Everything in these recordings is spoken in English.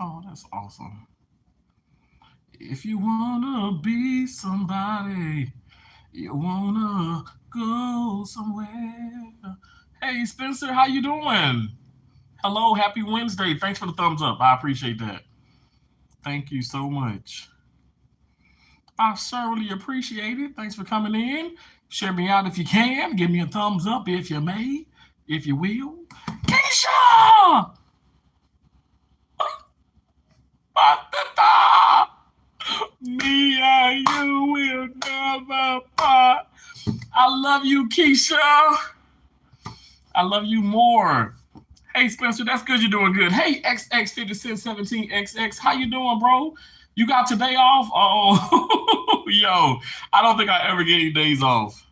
Oh, that's awesome. If you wanna be somebody, you wanna go somewhere. Hey Spencer, how you doing? Hello, happy Wednesday. Thanks for the thumbs up. I appreciate that. Thank you so much. I certainly appreciate it. Thanks for coming in. Share me out if you can. Give me a thumbs up if you may, if you will. Keisha! Patata! Me and you will never part. I love you, Keisha. I love you more. Hey, Spencer, that's good. You're doing good. Hey, XX5017XX, how you doing, bro? You got today off? Oh, yo, I don't think I ever get any days off.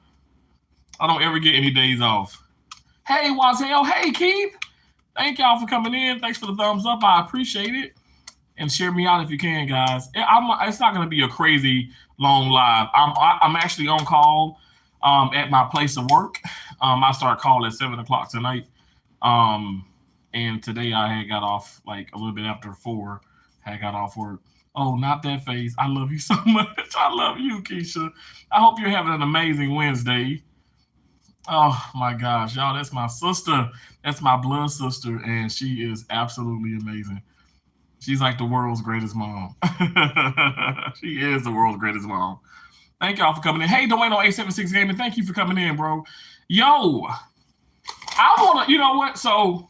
I don't ever get any days off. Hey, Wazel. Hey, Keith. Thank y'all for coming in. Thanks for the thumbs up. I appreciate it. And share me out if you can, guys. It's not going to be a crazy long live. I'm actually on call at my place of work. I start call at 7 o'clock tonight. And today I had got off like a little bit after 4. Had got off work. Oh, not that face. I love you so much. I love you, Keisha. I hope you're having an amazing Wednesday. Oh my gosh, y'all, that's my sister. That's my blood sister, and she is absolutely amazing. She's like the world's greatest mom. She is the world's greatest mom. Thank y'all for coming in. Hey, Dwayne on 876 Gaming, thank you for coming in, bro. Yo, I wanna, you know what? So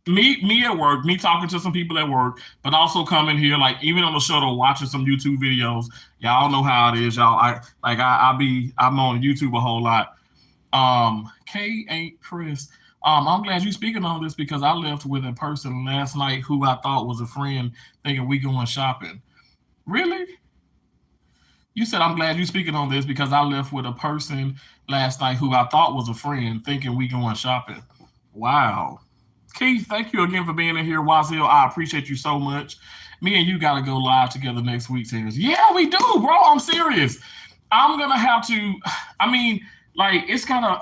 me at work, me talking to some people at work, but also coming here, like even on the shuttle, watching some YouTube videos. Y'all know how it is, y'all. I'm on YouTube a whole lot. K ain't Chris. I'm glad you speaking on this because I left with a person last night who I thought was a friend, thinking we going shopping. Really? You said I'm glad you speaking on this because I left with a person last night who I thought was a friend, thinking we going shopping. Wow. Keith, thank you again for being in here. Wazil, I appreciate you so much. Me and you got to go live together next week, Terrence. Yeah, we do, bro. I'm serious. I'm going to have to, I mean, like, it's kind of,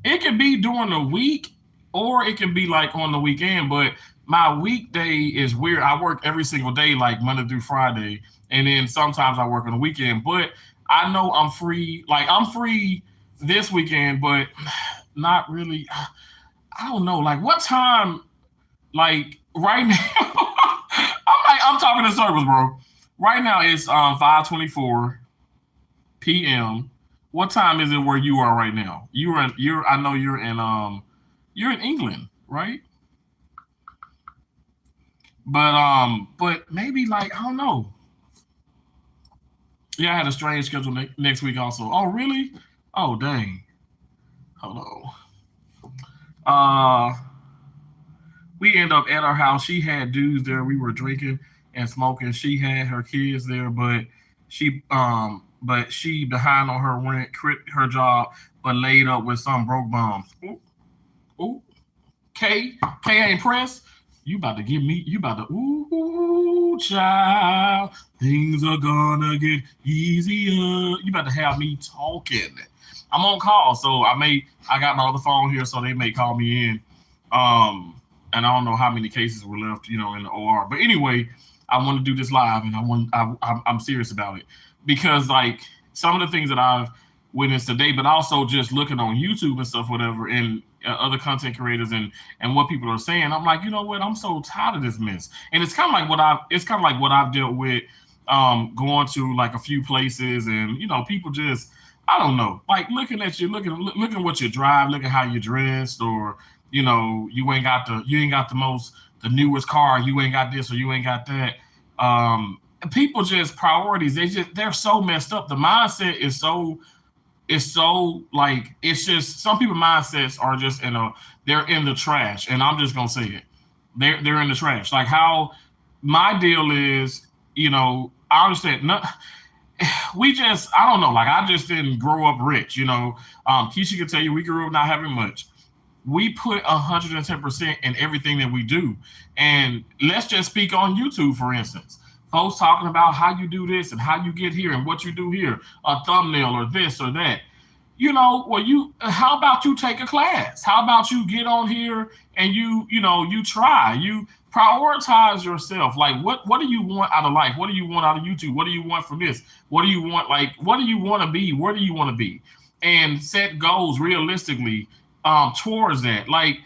it can be during the week or it can be like on the weekend, but my weekday is weird. I work every single day, like Monday through Friday, and then sometimes I work on the weekend. But I know I'm free. Like I'm free this weekend, but not really. I don't know. Like what time? Like right now, I'm talking to service, bro. Right now it's 5:24 p.m. What time is it where you are right now? You're I know you're in England, right? But maybe like I don't know. Yeah, I had a strange schedule next week also. Oh really? Oh dang. Hold on. Uh, we end up at our house. She had dudes there. We were drinking and smoking. She had her kids there, but she behind on her rent, quit her job, but laid up with some broke bums. Ooh, ooh. K ain't pressed. You about to give me, you about to, ooh, child, things are gonna get easier. You about to have me talking. I'm on call, so I got my other phone here, so they may call me in. And I don't know how many cases were left, in the OR. But anyway, I want to do this live, and I'm serious about it because like some of the things that I've witnessed today, but also just looking on YouTube and stuff, whatever, and other content creators and what people are saying, I'm like, you know what? I'm so tired of this mess. And it's kind of like what I've dealt with, going to like a few places, and people just I don't know, like looking at you, looking what you drive, looking how you dressed, or you ain't got the newest car, you ain't got this or you ain't got that. People just priorities, they're so messed up. The mindset is so like it's just some people mindsets are just they're in the trash, and I'm just gonna say it. They're in the trash. Like how my deal is, I understand. No, we just I don't know. Like I just didn't grow up rich. Keisha can tell you we grew up not having much. We put 110% in everything that we do, and let's just speak on YouTube for instance. Folks talking about how you do this and how you get here and what you do here, a thumbnail or this or that. Well, how about you take a class? How about you get on here and you try, you prioritize yourself. Like, what do you want out of life? What do you want out of YouTube? What do you want from this? What do you want? Like, what do you want to be? Where do you want to be? And set goals realistically towards that. Like,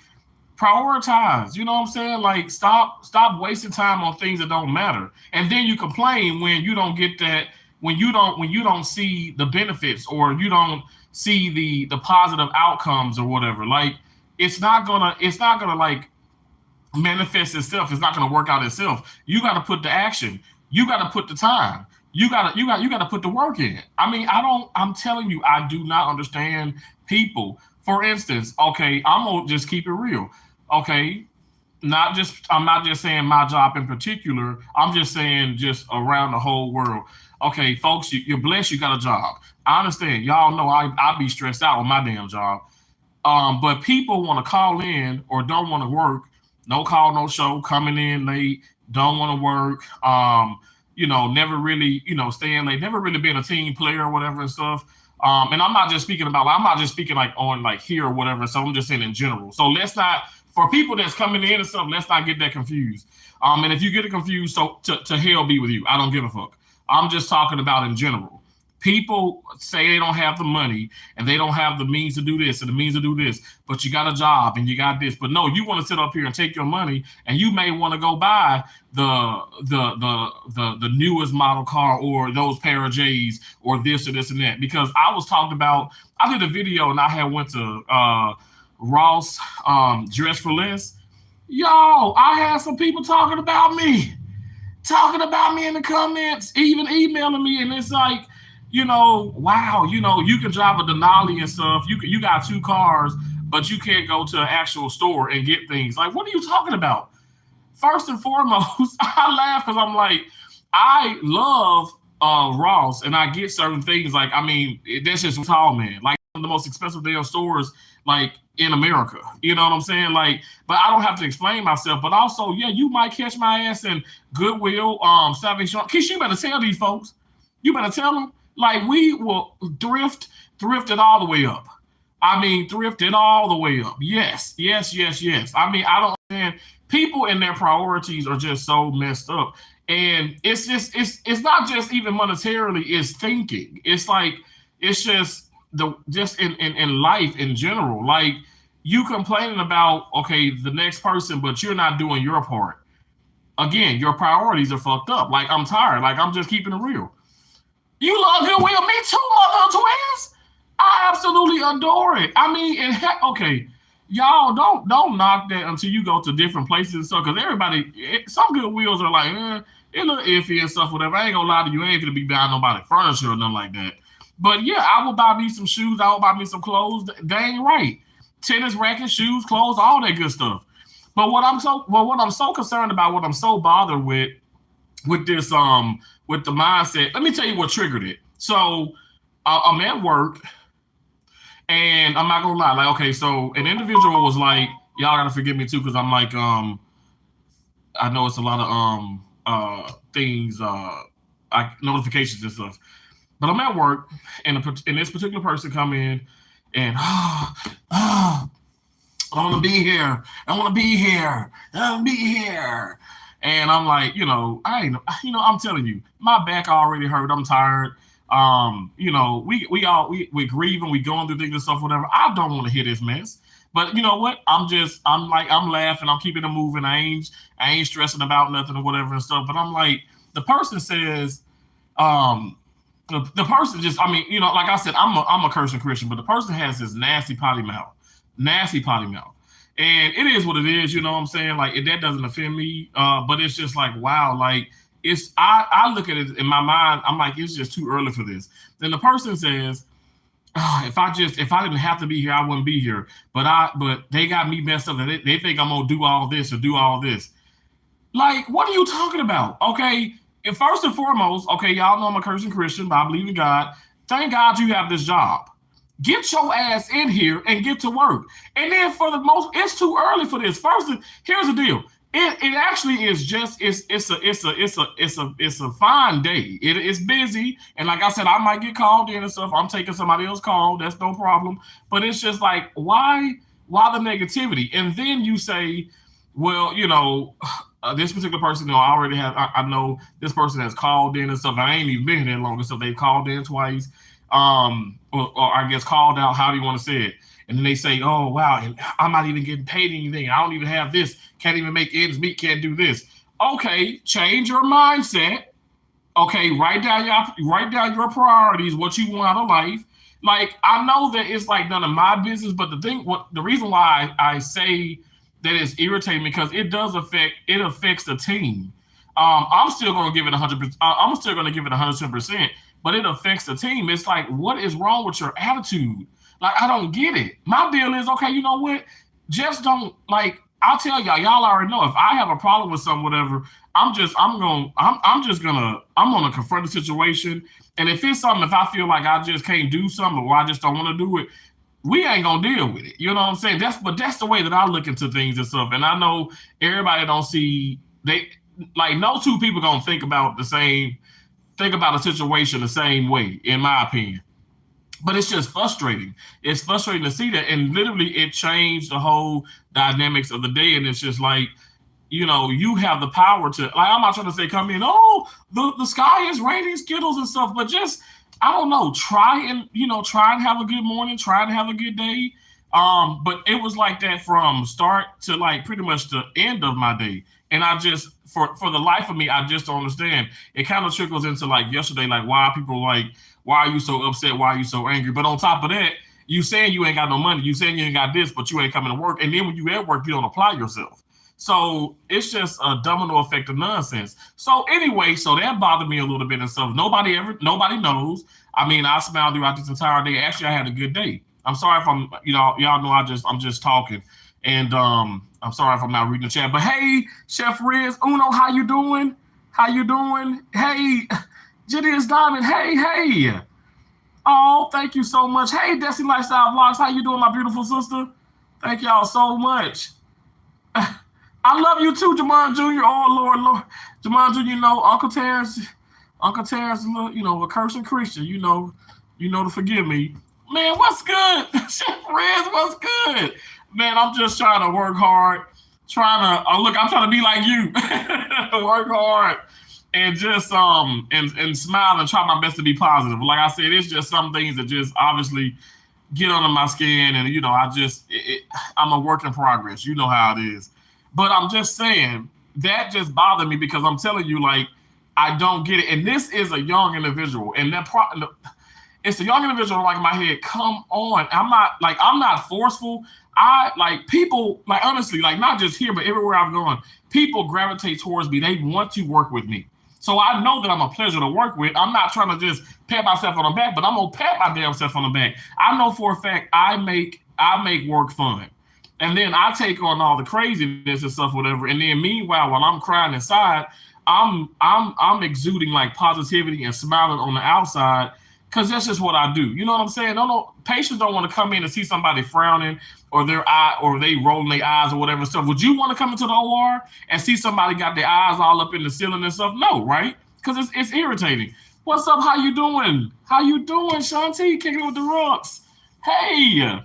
prioritize. You know what I'm saying? Like, stop wasting time on things that don't matter. And then you complain when you don't get that, when you don't see the benefits, or you don't see the positive outcomes or whatever. Like, it's not gonna like manifest itself. It's not gonna work out itself. You got to put the action. You got to put the time. You got to put the work in. I mean, I'm telling you, I do not understand people. For instance, okay, I'm gonna just keep it real. Okay, I'm not just saying my job in particular. I'm just saying just around the whole world. Okay, folks, you're blessed. You got a job. I understand. Y'all know I be stressed out on my damn job. But people want to call in or don't want to work. No call, no show, coming in late, don't want to work. Never really, staying late, never really been a team player or whatever and stuff. And I'm not just speaking like on like here or whatever. So I'm just saying in general. So let's not, for people that's coming in and stuff, let's not get that confused. And if you get it confused, so to hell be with you. I don't give a fuck. I'm just talking about in general. People say they don't have the money and they don't have the means to do this and the means to do this, but you got a job and you got this. But no, you want to sit up here and take your money, and you may want to go buy the newest model car or those pair of J's or this or this and that. Because I did a video and I had went to Ross Dress for Less. Yo, I had some people talking about me in the comments, even emailing me, and it's like, wow, you can drive a Denali and stuff. You got 2 cars, but you can't go to an actual store and get things. Like, what are you talking about? First and foremost, I laugh because I'm like, I love Ross, and I get certain things. Like, I mean, that's just tall, man. Like, one of the most expensive damn stores, like, in America. You know what I'm saying? Like, but I don't have to explain myself. But also, yeah, you might catch my ass in Goodwill, Salvation. Keisha, you better tell these folks. You better tell them. Like, we will thrift it all the way up. I mean, thrift it all the way up. Yes. I mean, I don't understand. People and their priorities are just so messed up. And it's not just even monetarily, it's thinking. It's like, it's just in life in general. Like, you complaining about, okay, the next person, but you're not doing your part. Again, your priorities are fucked up. Like, I'm tired. Like, I'm just keeping it real. You love Goodwill. Me too, mother twins. I absolutely adore it. I mean, and okay, y'all don't knock that until you go to different places and stuff. Because some Goodwills are like, it look iffy and stuff, whatever. I ain't gonna lie to you. I ain't gonna be buying nobody furniture or nothing like that. But yeah, I will buy me some shoes. I will buy me some clothes. Dang right. Tennis rackets, shoes, clothes, all that good stuff. But what I'm so concerned about, what I'm so bothered with this, with the mindset, let me tell you what triggered it. So I'm at work, and I'm not gonna lie, like, okay, so an individual was like, y'all gotta forgive me too, because I'm like, I know it's a lot of things, like notifications and stuff. But I'm at work, and this particular person come in, and I want to be here. I want to be here. I want to be here. And I'm like, I'm telling you, my back already hurt. I'm tired. We grieving, we going through things and stuff, whatever. I don't want to hear this mess. But you know what? I'm laughing. I'm keeping it moving. I ain't stressing about nothing or whatever and stuff. But I'm like, the person says, the person just, I mean, like I said, I'm a cursing Christian, but the person has this nasty potty mouth. And it is what it is, you know what I'm saying? Like, that doesn't offend me, but it's just like, wow, like, I look at it in my mind, I'm like, it's just too early for this. Then the person says, if I didn't have to be here, I wouldn't be here. But they got me messed up. They think I'm gonna do all this or do all this. Like, what are you talking about? Okay, and first and foremost, okay, y'all know I'm a cursing Christian, but I believe in God. Thank God you have this job. Get your ass in here and get to work. And then for the most, it's too early for this. First, here's the deal. It actually is just it's a fine day. It's busy, and like I said, I might get called in and stuff. I'm taking somebody else's call. That's no problem. But it's just like why the negativity? And then you say, well, this particular person, I already have. I know this person has called in and stuff. I ain't even been here that long and stuff. They've called in twice, or I guess called out. How do you want to say it? And then they say, "Oh wow, and I'm not even getting paid anything. I don't even have this. Can't even make ends meet. Can't do this." Okay, change your mindset. Okay, write down your priorities, what you want out of life. Like I know that it's like none of my business, but the reason why I say that it's irritating because it affects the team. I'm still going to give it 100%. I'm still going to give it 110%, but it affects the team. It's like, what is wrong with your attitude? Like, I don't get it. My deal is, okay, you know what? Just don't like. I'll tell y'all already know if I have a problem with something, whatever. I'm gonna confront the situation. And if it's something, if I feel like I just can't do something or I just don't want to do it, we ain't gonna deal with it. You know what I'm saying? That's the way that I look into things and stuff. And I know everybody don't see they like no two people gonna think about a situation the same way, in my opinion. But it's just frustrating. It's frustrating to see that, and literally, it changed the whole dynamics of the day. And it's just like, you have the power to. Like, I'm not trying to say, come in. Oh, the sky is raining Skittles and stuff, but just I don't know. Try and have a good morning. Try and have a good day. But it was like that from start to like pretty much the end of my day. And I just for the life of me, I just don't understand. It kind of trickles into like yesterday, like why are you so upset? Why are you so angry? But on top of that, you saying you ain't got no money, you saying you ain't got this, but you ain't coming to work. And then when you at work, you don't apply yourself. So it's just a domino effect of nonsense. So anyway, so that bothered me a little bit and stuff. Nobody knows. I mean, I smiled throughout this entire day. Actually, I had a good day. I'm sorry if y'all know I'm just talking. And I'm sorry if I'm not reading the chat. But hey, Chef Riz, Uno, how you doing? How you doing? Hey, Jitty Diamond. Hey. Oh, thank you so much. Hey, Destiny Lifestyle Vlogs, how you doing, my beautiful sister? Thank y'all so much. I love you too, Jamon Jr. Oh, Lord. Jamon Jr., Uncle Terrence, a cursing Christian, to forgive me. Man, what's good? Chef Riz, what's good? Man, I'm just trying to work hard. I'm trying to be like you. Work hard and just and smile and try my best to be positive. Like I said, it's just some things that just obviously get under my skin, and I'm a work in progress. You know how it is. But I'm just saying that just bothered me because I'm telling you, like, I don't get it. And this is a young individual, and it's a young individual like in my head. Come on. I'm not forceful. I like people, like honestly, like not just here, but everywhere I've gone, people gravitate towards me. They want to work with me. So I know that I'm a pleasure to work with. I'm not trying to just pat myself on the back, but I'm gonna pat my damn self on the back. I know for a fact I make work fun. And then I take on all the craziness and stuff, whatever. And then meanwhile, while I'm crying inside, I'm exuding like positivity and smiling on the outside. Cause that's just what I do. You know what I'm saying? Patients don't want to come in and see somebody frowning or they rolling their eyes or whatever stuff. Would you want to come into the OR and see somebody got their eyes all up in the ceiling and stuff? No, right? Because it's irritating. What's up? How you doing? Shanti? Kicking with the rocks. Hey,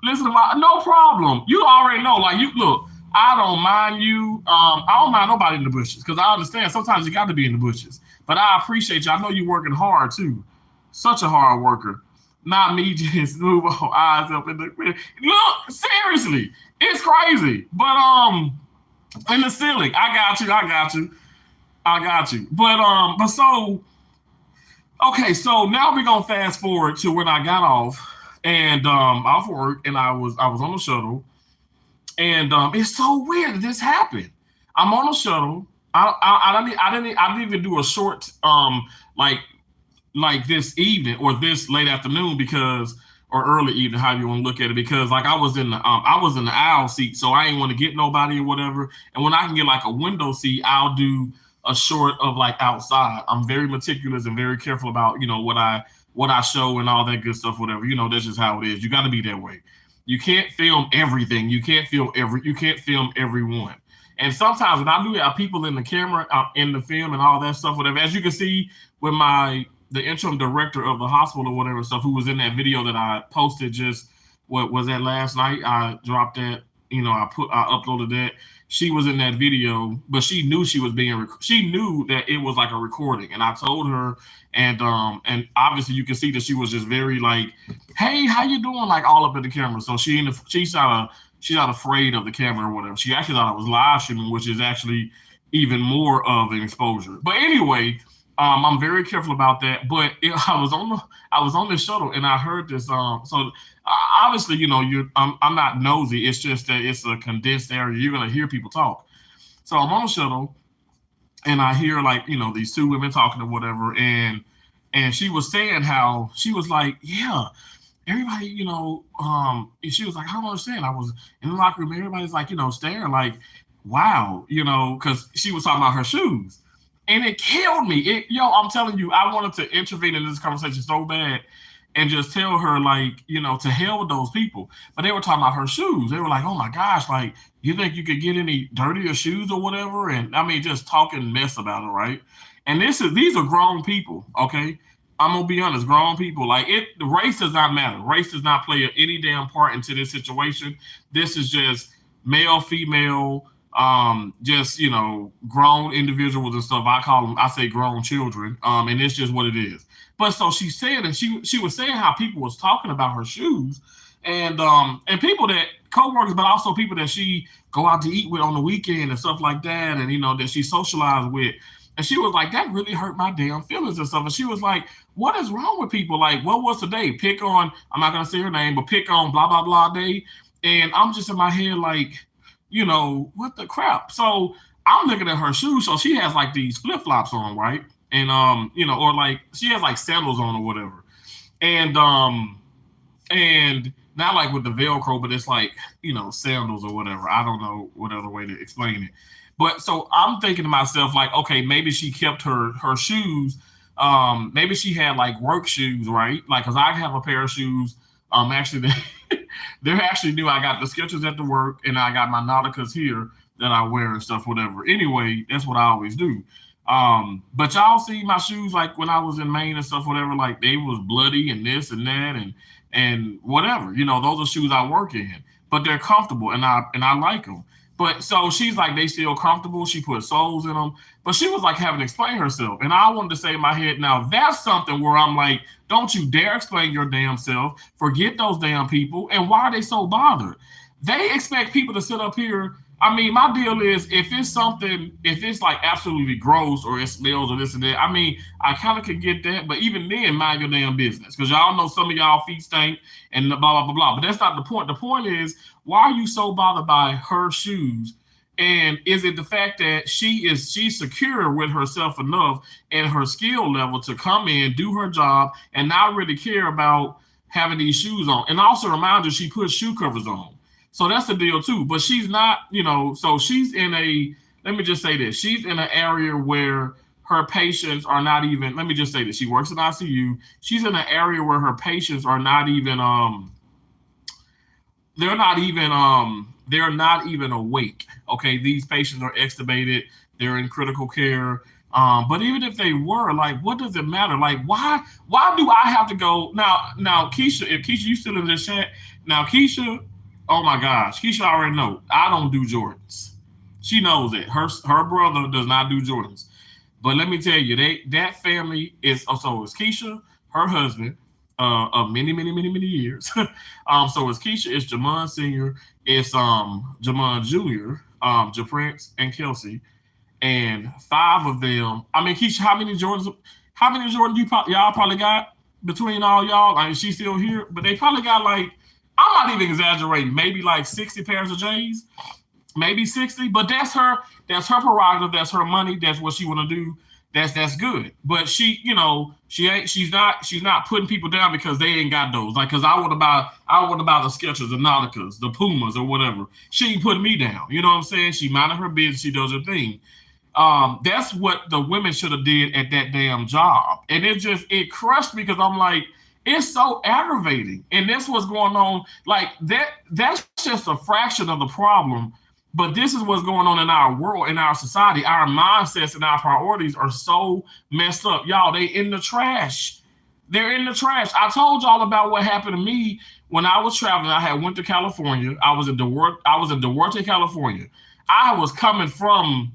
listen, no problem. You already know. Like look, I don't mind you. I don't mind nobody in the bushes because I understand sometimes you got to be in the bushes. But I appreciate you. I know you're working hard too. Such a hard worker. Not me just move our eyes up in the look, seriously. It's crazy. But in the ceiling. I got you. But so okay, so now we're gonna fast forward to when I got off and off work and I was on the shuttle. And it's so weird that this happened. I'm on the shuttle. I didn't even do a short like this evening or this late afternoon or early evening, how you want to look at it, because like I was in the aisle seat, so I ain't want to get nobody or whatever. And when I can get like a window seat, I'll do a short of like outside. I'm very meticulous and very careful about what I show and all that good stuff, whatever. That's just how it is. You got to be that way. You can't film everything. You can't film everyone. And sometimes when I do it, people in the camera, in the film, and all that stuff, whatever. As you can see with the interim director of the hospital or whatever stuff, who was in that video that I posted just what was that last night? I dropped that. I uploaded that. She was in that video, but she knew she was being. She knew that it was like a recording, and I told her, and obviously you can see that she was just very like, "Hey, how you doing?" Like all up in the camera. So she's not afraid of the camera or whatever. She actually thought I was live streaming, which is actually even more of an exposure. But anyway, I'm very careful about that. But I was on the shuttle and I heard this. So obviously, I'm not nosy. It's just that it's a condensed area. You're gonna hear people talk. So I'm on the shuttle and I hear like these two women talking or whatever, and she was saying how she was like, yeah, everybody, she was like, I don't understand. I was in the locker room, everybody's like, staring like, wow, because she was talking about her shoes. And it killed me. I'm telling you, I wanted to intervene in this conversation so bad and just tell her, like, to hell with those people. But they were talking about her shoes. They were like, oh my gosh, like, you think you could get any dirtier shoes or whatever? And I mean, just talking mess about it, right? And these are grown people, okay? I'm gonna be honest, grown people. Like the race does not matter. Race does not play any damn part into this situation. This is just male, female, just grown individuals and stuff. I say grown children, and it's just what it is. But so she said, and she was saying how people was talking about her shoes, and people that co-workers, but also people that she go out to eat with on the weekend and stuff like that, and that she socialized with. And she was like, that really hurt my damn feelings and stuff. And she was like, what is wrong with people? Like, what was today? Pick on, I'm not gonna say her name, but pick on blah blah blah day. And I'm just in my head like, what the crap? So I'm looking at her shoes. So she has like these flip-flops on, right? And or like she has like sandals on or whatever. And not like with the Velcro, but it's like, sandals or whatever. I don't know what other way to explain it. But so I'm thinking to myself, like, okay, maybe she kept her shoes. Maybe she had like work shoes, right? Like, cause I have a pair of shoes. Actually, they're actually new. I got the Skechers at the work, and I got my Nauticas here that I wear and stuff, whatever. Anyway, that's what I always do. But y'all see my shoes, like when I was in Maine and stuff, whatever, like they was bloody and this and that and whatever. Those are shoes I work in, but they're comfortable and I like them. But so she's like, they still comfortable. She put soles in them, but she was like having to explain herself. And I wanted to say in my head, now that's something where I'm like, don't you dare explain your damn self. Forget those damn people. And why are they so bothered? They expect people to sit up here. I mean, my deal is if it's like absolutely gross or it smells or this and that, I mean, I kind of could get that. But even then, mind your damn business. Because y'all know some of y'all feet stink and blah, blah, blah, blah. But that's not the point. The point is, why are you so bothered by her shoes? And is it the fact that she's secure with herself enough and her skill level to come in, do her job, and not really care about having these shoes on? And also remind her she put shoe covers on. So that's the deal too. But she's not, so she's in let me just say this. She's in an area where her patients are not even, let me just say this. She works in ICU. She's in an area where her patients are not even, they're not even awake. Okay. These patients are extubated. They're in critical care. But even if they were, like, what does it matter? Like, why do I have to go now, Keisha, if Keisha, you still in this chat now, Keisha, oh my gosh, Keisha already know I don't do Jordans. She knows it. Her brother does not do Jordans. But let me tell you, that family is also it's Keisha, her husband, of many, many, many, many years. So it's Keisha, it's Jamon Sr., it's Jamon Jr., JaPrince, and Kelsey. And 5 of them. I mean, Keisha, how many Jordans y'all probably got between all y'all? Like, she's still here, but they probably got like, I'm not even exaggerating, maybe like 60 pairs of J's, maybe 60. But that's her prerogative. That's her money. That's what she want to do. That's good. But she, she's not putting people down because they ain't got those. Like, cause I want to buy the Skechers, the Nauticas, the Pumas, or whatever. She ain't putting me down. You know what I'm saying? She minded her business. She does her thing. That's what the women should have did at that damn job. And it crushed me because I'm like, it's so aggravating. And that's what's going on. Like that's just a fraction of the problem But this is what's going on in our world, in our society. Our mindsets and our priorities are so messed up. Y'all, they in the trash. They're in the trash. I told y'all about what happened to me when I was traveling. I had went to California. I was in Duarte, California. I was coming from,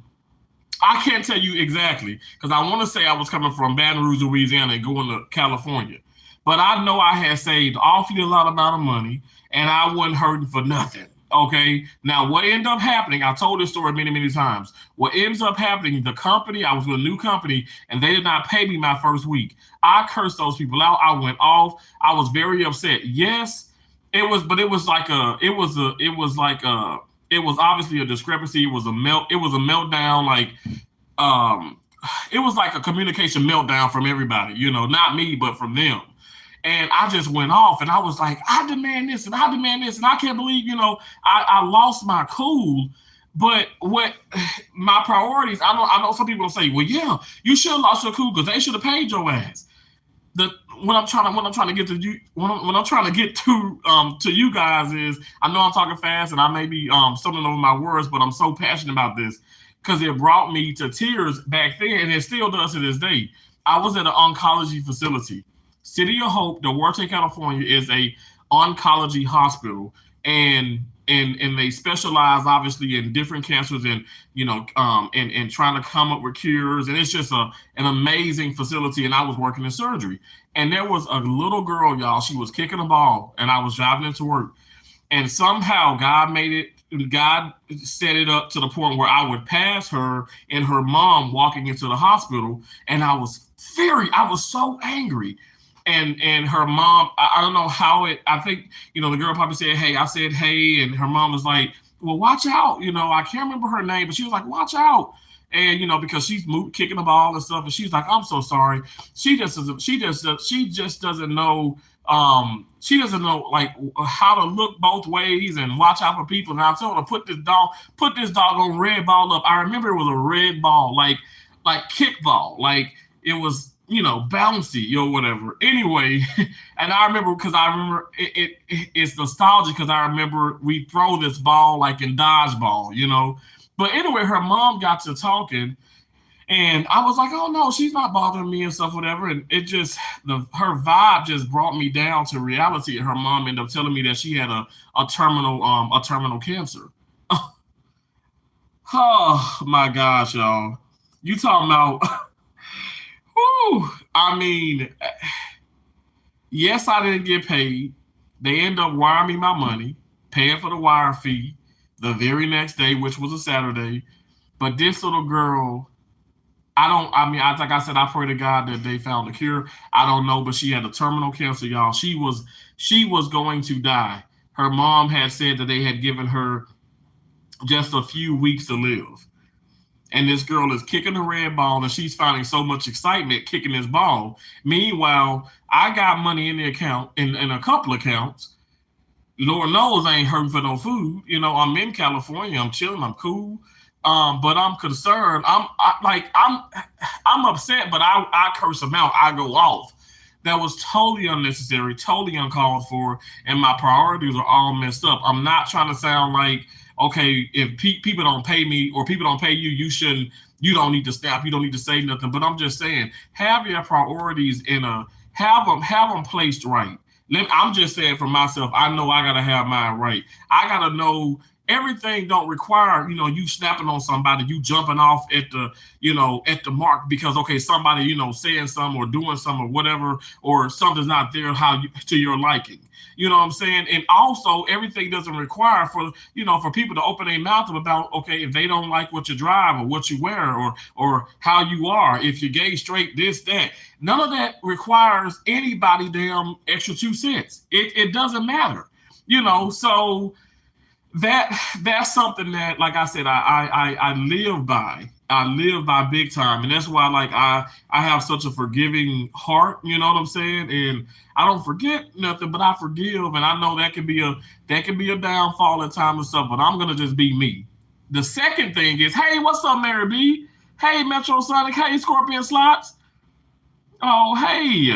I can't tell you exactly because I want to say I was coming from Baton Rouge, Louisiana, and going to California. But I know I had saved awfully a lot amount of money, and I wasn't hurting for nothing. Okay. Now, what ended up happening? I told this story many, many times. What ends up happening? The company, I was with a new company, and they did not pay me my first week. I cursed those people out. I went off. I was very upset. Yes, it was, but it was obviously a discrepancy. It was a meltdown. Um, it was like a communication meltdown from everybody. Not me, but from them. And I just went off, and I was like, I demand this, and I demand this, and I can't believe, I lost my cool. But what my priorities? I know some people will say, well, yeah, you should have lost your cool because they should have paid your ass. The what I'm trying to get to you what I'm trying to get to you guys is, I know I'm talking fast and I may be stumbling over my words, but I'm so passionate about this because it brought me to tears back then, and it still does to this day. I was at an oncology facility. City of Hope, Duarte, California, is a oncology hospital, and they specialize obviously in different cancers, and and trying to come up with cures, and it's just an amazing facility. And I was working in surgery, and there was a little girl, y'all. She was kicking a ball, and I was driving into work, and somehow God set it up to the point where I would pass her and her mom walking into the hospital, and I was so angry. And her mom, I don't know how I think, the girl probably said, hey. I said, hey. And her mom was like, well, watch out. I can't remember her name, but she was like, watch out. And, because she's kicking the ball and stuff. And she's like, I'm so sorry. She just doesn't know, she doesn't know like how to look both ways and watch out for people. And I told her, put this doggone red ball up. I remember it was a red ball, like kickball. Like it was, bouncy or whatever. Anyway, and I remember it's nostalgia because I remember we throw this ball like in dodgeball. But anyway, her mom got to talking, and I was like, oh no, she's not bothering me and stuff, whatever. And it just her vibe just brought me down to reality. And her mom ended up telling me that she had a terminal cancer. Oh my gosh, y'all. You talking about whew, I mean, yes, I didn't get paid. They end up wiring me my money, paying for the wire fee the very next day, which was a Saturday. But this little girl, like I said, I pray to God that they found a cure. I don't know, but she had a terminal cancer, y'all. She was going to die. Her mom had said that they had given her just a few weeks to live. And this girl is kicking the red ball, and she's finding so much excitement kicking this ball. Meanwhile, I got money in the account, in a couple accounts. Lord knows I ain't hurting for no food. I'm in California. I'm chilling. I'm cool. But I'm concerned. I'm upset, but I curse them out. I go off. That was totally unnecessary, totally uncalled for, and my priorities are all messed up. I'm not trying to sound like, okay, if people don't pay me or people don't pay you, you don't need to stop. You don't need to say nothing. But I'm just saying, have your priorities have them placed right. I'm just saying for myself, I know I gotta have mine right. I gotta know everything don't require, you snapping on somebody, you jumping off at the mark because, okay, somebody, saying something or doing something or whatever, or something's not there to your liking. You know what I'm saying? And also everything doesn't require for people to open their mouth about, okay, if they don't like what you drive or what you wear or how you are, if you're gay, straight, this, that. None of that requires anybody damn extra 2 cents. It doesn't matter. So that's something that, like I said, I live by. I live by big time, and that's why I have such a forgiving heart. You know what I'm saying? And I don't forget nothing, but I forgive. And I know that can be a downfall at times and stuff. But I'm gonna just be me. The second thing is, hey, what's up, Mary B? Hey, Metro Sonic. Hey, Scorpion Slots. Oh, hey,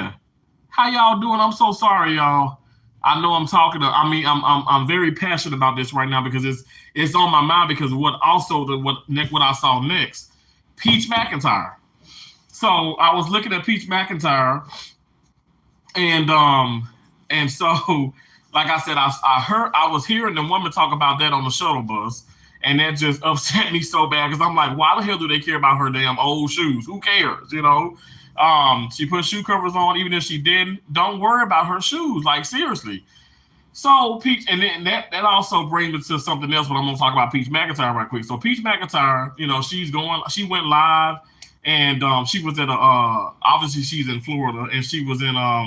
how y'all doing? I'm so sorry, y'all. I know I'm talking. I'm very passionate about this right now because it's on my mind because of what I saw next, Peach McIntyre. So I was looking at Peach McIntyre, and so like I said, I was hearing the woman talk about that on the shuttle bus, and that just upset me so bad because I'm like, why the hell do they care about her damn old shoes? Who cares, you know? She put shoe covers on, even if she didn't. Don't worry about her shoes, like seriously. So Peach, and then that also brings me to something else. But I'm gonna talk about Peach McIntyre right quick. So Peach McIntyre, you know, she went live, and she was at a obviously she's in Florida, and she was at a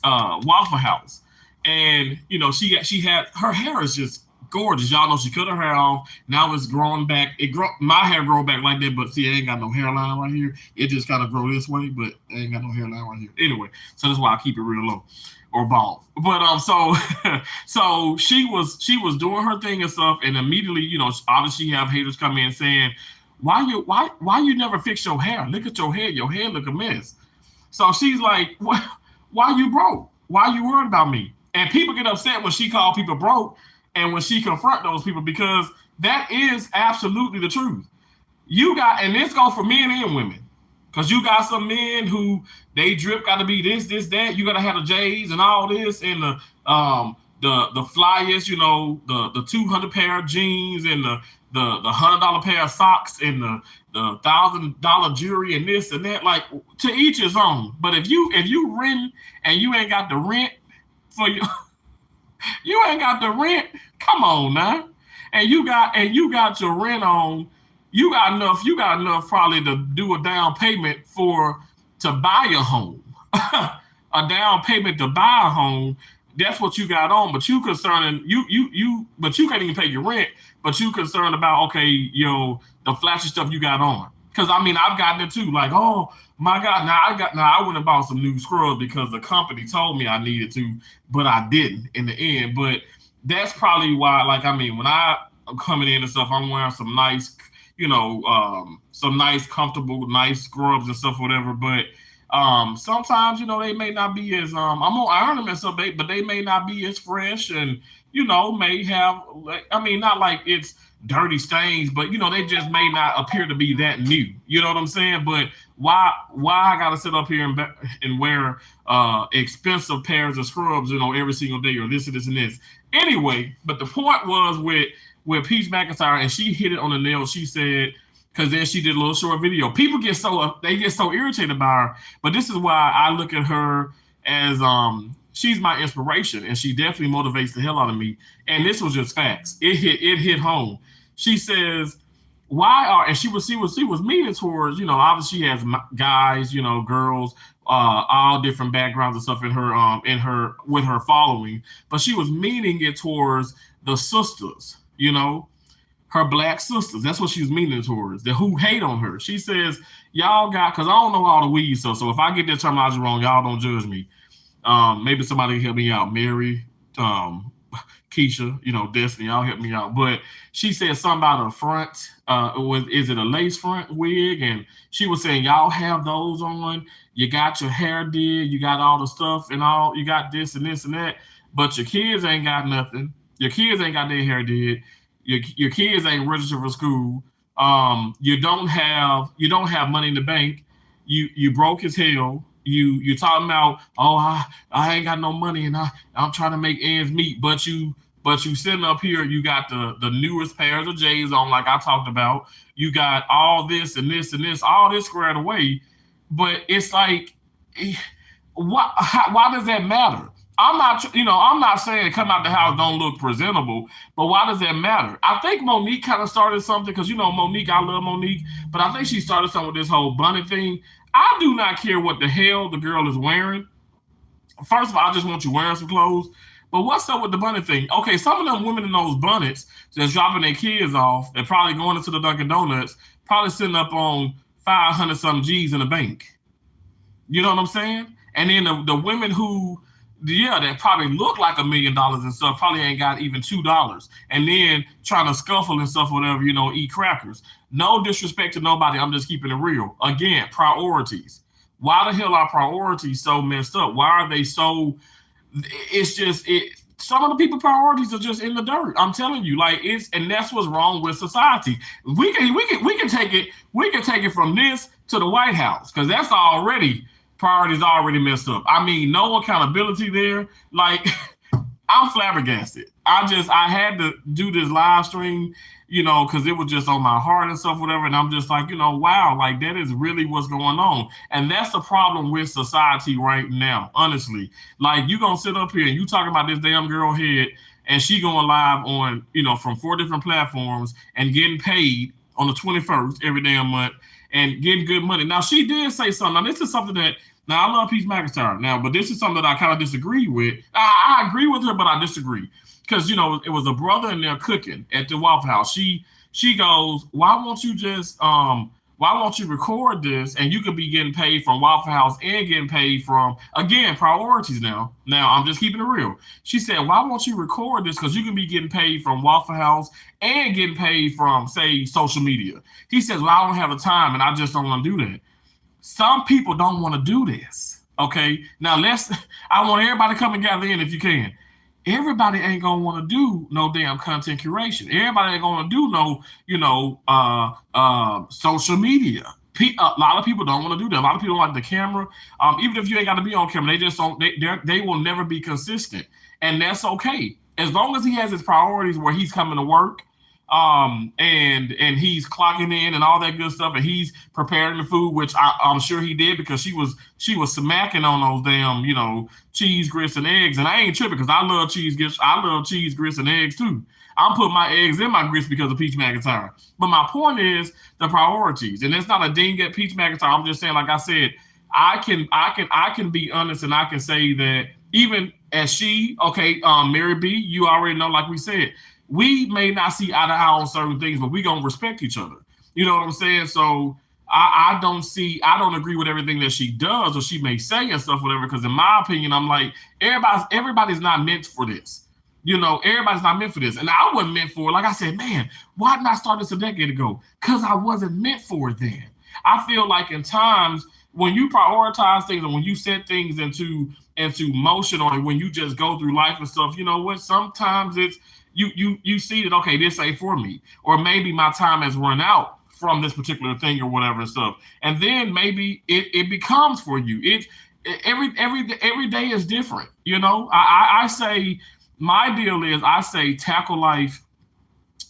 Waffle House, and you know she had her hair is just gorgeous. Y'all know she cut her hair off. Now it's growing back. My hair grow back like that, but see, I ain't got no hairline right here. It just kind of grow this way, but I ain't got no hairline right here. Anyway, so that's why I keep it real low or bald. But so she was doing her thing and stuff, and immediately, you know, obviously you have haters come in saying, why you never fix your hair? Look at your hair. Your hair look a mess. So she's like, why you broke? Why you worried about me? And people get upset when she call people broke and when she confront those people because that is absolutely the truth. You got, and this goes for men and women, because you got some men who they drip got to be this, that. You got to have the J's and all this and the flyers, you know, the 200 pair of jeans and the $100 pair of socks and the $1,000 jewelry and this and that. Like, to each his own. But if you rent and you ain't got the rent for you, you ain't got the rent. Come on now, and you got your rent on. You got enough probably to do a down payment to buy a home, a down payment to buy a home. That's what you got on, but you concerning but you can't even pay your rent. But you concerned about the flashy stuff you got on. Because I mean, I've gotten it too. Like, oh my God, I went and bought some new scrubs because the company told me I needed to, but I didn't in the end. But that's probably why. Like, I mean, when I'm coming in and stuff, I'm wearing some nice, comfortable, nice scrubs and stuff, whatever. But sometimes, they may not be as I'm gonna iron them and stuff, but they may not be as fresh and may have, I mean, not like it's dirty stains, but they just may not appear to be that new. You know what I'm saying? But why I gotta sit up here and wear expensive pairs of scrubs, every single day or this and this and this. Anyway, but the point was with Peach McIntyre, and she hit it on the nail. She said, because then she did a little short video. People get so irritated by her, but this is why I look at her as she's my inspiration, and she definitely motivates the hell out of me. And this was just facts. It hit home. She says, and she was meaning towards, obviously she has guys, girls, all different backgrounds and stuff in her with her following, but she was meaning it towards the sisters, her black sisters. That's what she was meaning towards, who hate on her. She says, y'all got, because I don't know all the weed stuff, so if I get that terminology wrong, y'all don't judge me. Maybe somebody can help me out. Mary, Keisha, Destiny, y'all help me out. But she said something about a front. Is it a lace front wig? And she was saying, y'all have those on. You got your hair did. You got all the stuff and all. You got this and this and that. But your kids ain't got nothing. Your kids ain't got their hair did. Your kids ain't registered for school. You don't have money in the bank. You broke as hell. You talking about, oh, I ain't got no money and I'm trying to make ends meet, but you sitting up here, you got the newest pairs of J's on, like I talked about. You got all this and this and this, all this squared away. But it's like, why does that matter? I'm not saying come out the house don't look presentable, but why does that matter? I think Monique kind of started something, because Monique, I love Monique, but I think she started something with this whole bunny thing. I do not care what the hell the girl is wearing. First of all, I just want you wearing some clothes. But what's up with the bunny thing? Okay, some of them women in those bonnets that's dropping their kids off, they're probably going into the Dunkin' Donuts, probably sitting up on 500 some G's in the bank. You know what I'm saying? And then the women who, that probably look like $1 million and stuff, probably ain't got even $2. And then trying to scuffle and stuff, whatever, eat crackers. No disrespect to nobody. I'm just keeping it real. Again, priorities. Why the hell are priorities so messed up? Why are they so? It's just it. Some of the people priorities are just in the dirt. I'm telling you, like it's, and that's what's wrong with society. We can take it. We can take it from this to the White House because that's already priorities already messed up. I mean, no accountability there. Like I'm flabbergasted. I had to do this live stream, because it was just on my heart and stuff, whatever. And I'm just like, wow, like that is really what's going on. And that's the problem with society right now, honestly. Like you gonna sit up here and you talking about this damn girl head and she going live on, from 4 different platforms and getting paid on the 21st every damn month and getting good money. Now she did say something. Now this is something that now I love Peach McIntyre now, but this is something that I kind of disagree with. I agree with her, but I disagree because it was a brother in there cooking at the Waffle House. She goes, why won't you record this and you could be getting paid from Waffle House and getting paid from, again, priorities now. Now I'm just keeping it real. She said, why won't you record this because you can be getting paid from Waffle House and getting paid from, say, social media. He says, well, I don't have the time and I just don't want to do that. Some people don't want to do this. Okay. Now I want everybody to come and gather in if you can. Everybody ain't gonna want to do no damn content curation. Everybody ain't gonna do social media. A lot of people don't want to do that. A lot of people don't like the camera. Even if you ain't got to be on camera, they just don't. They will never be consistent, and that's okay as long as he has his priorities where he's coming to work. And he's clocking in and all that good stuff, and he's preparing the food, which I'm sure he did because she was smacking on those damn cheese, grits, and eggs, and I ain't tripping because I love cheese grits, and eggs too. I'm putting my eggs in my grits because of Peach McIntyre. But my point is the priorities, and it's not a ding at Peach McIntyre. I'm just saying, like I said, I can be honest, and I can say that even as Mary B, you already know, like we said. We may not see eye to eye on certain things, but we gonna respect each other. You know what I'm saying? So I don't agree with everything that she does or she may say and stuff, whatever. Because in my opinion, I'm like, everybody's not meant for this. Everybody's not meant for this. And I wasn't meant for it. Like I said, man, why didn't I start this a decade ago? Because I wasn't meant for it then. I feel like in times when you prioritize things and when you set things into motion, or when you just go through life and stuff, you know what? Sometimes it's you see that, okay, this ain't for me, or maybe my time has run out from this particular thing or whatever and stuff, and then maybe it becomes for you. Every day is different. I say my deal is I say tackle life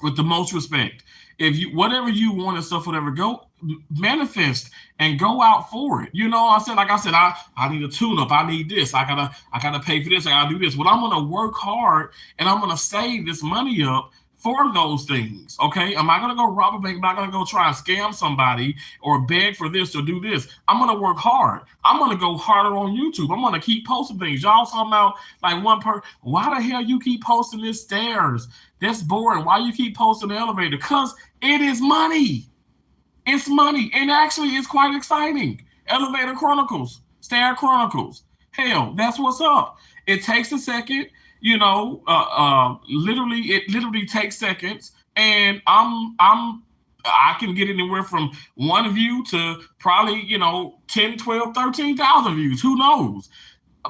with the most respect. If you whatever you want and stuff, whatever, go manifest and go out for it. I need a tune-up. I need this. I gotta pay for this. I gotta do this. Well, I'm gonna work hard and I'm gonna save this money up for those things. Okay. Am I gonna go rob a bank? Am I gonna go try and scam somebody or beg for this or do this? I'm gonna work hard. I'm gonna go harder on YouTube. I'm gonna keep posting things. Y'all talking about like one person. Why the hell you keep posting this stairs? That's boring. Why you keep posting the elevator? Because it is money. It's money. And actually, it's quite exciting. Elevator Chronicles, Stair Chronicles. Hell, that's what's up. It takes a second. It literally takes seconds. And I can get anywhere from 1 view to probably, 10, 12, 13,000 views. Who knows?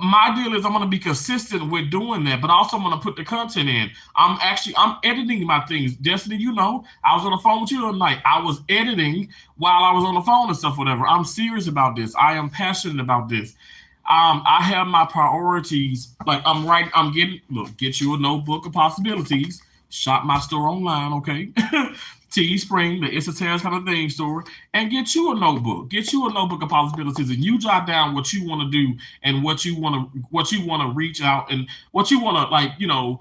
My deal is I'm going to be consistent with doing that, but also I'm going to put the content in. I'm editing my things. Destiny, I was on the phone with you the other night. I was editing while I was on the phone and stuff, whatever. I'm serious about this. I am passionate about this. I have my priorities. Like get you a notebook of possibilities. Shop my store online, okay? Teespring, the It's a Terrace kind of thing store, and get you a notebook. Get you a notebook of possibilities, and you jot down what you want to do and what you want to reach out and what you want to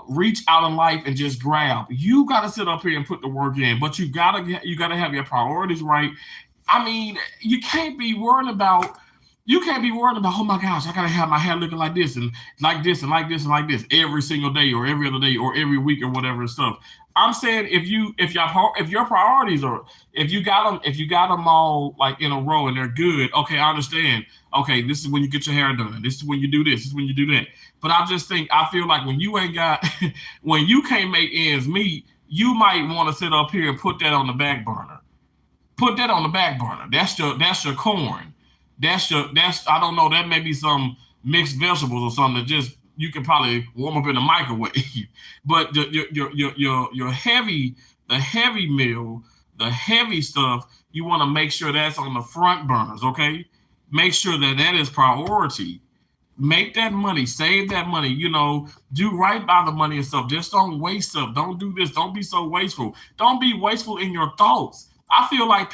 reach out in life and just grab. You got to sit up here and put the work in, but you gotta have your priorities right. I mean, you can't be worried about. Oh my gosh, I gotta have my hair looking like this and like this and like this and like this every single day or every other day or every week or whatever and stuff. I'm saying if your priorities are if you got them all like in a row and they're good, okay, I understand. Okay, this is when you get your hair done. This is when you do this. This is when you do that. But I feel like when you ain't got when you can't make ends meet, you might want to sit up here and put that on the back burner. Put that on the back burner. That's your corn. that's I don't know, that may be some mixed vegetables or something that just you can probably warm up in the microwave. But your heavy, the heavy meal, the heavy stuff, you want to make sure that's on the front burners, okay? Make sure that that is priority. Make that money, save that money, do right by the money and stuff. Just don't waste stuff. Don't do this. Don't be so wasteful. Don't be wasteful in your thoughts. I feel like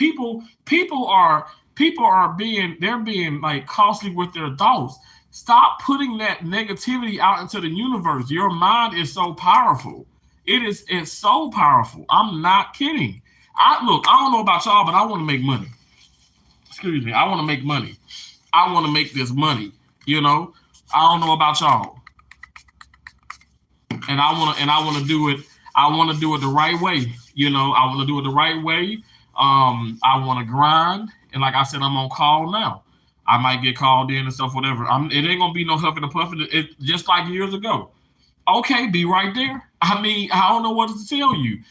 they're being like costly with their thoughts. Stop putting that negativity out into the universe. Your mind is so powerful. It's so powerful. I'm not kidding. I don't know about y'all, but I want to make money. Excuse me. I want to make money. I want to make this money. I don't know about y'all. And I want to do it. I want to do it the right way. I want to do it the right way. I want to grind. And like I said, I'm on call now. I might get called in and stuff, whatever. It ain't gonna be no huffing and puffing. It just like years ago. Okay, be right there. I mean, I don't know what to tell you.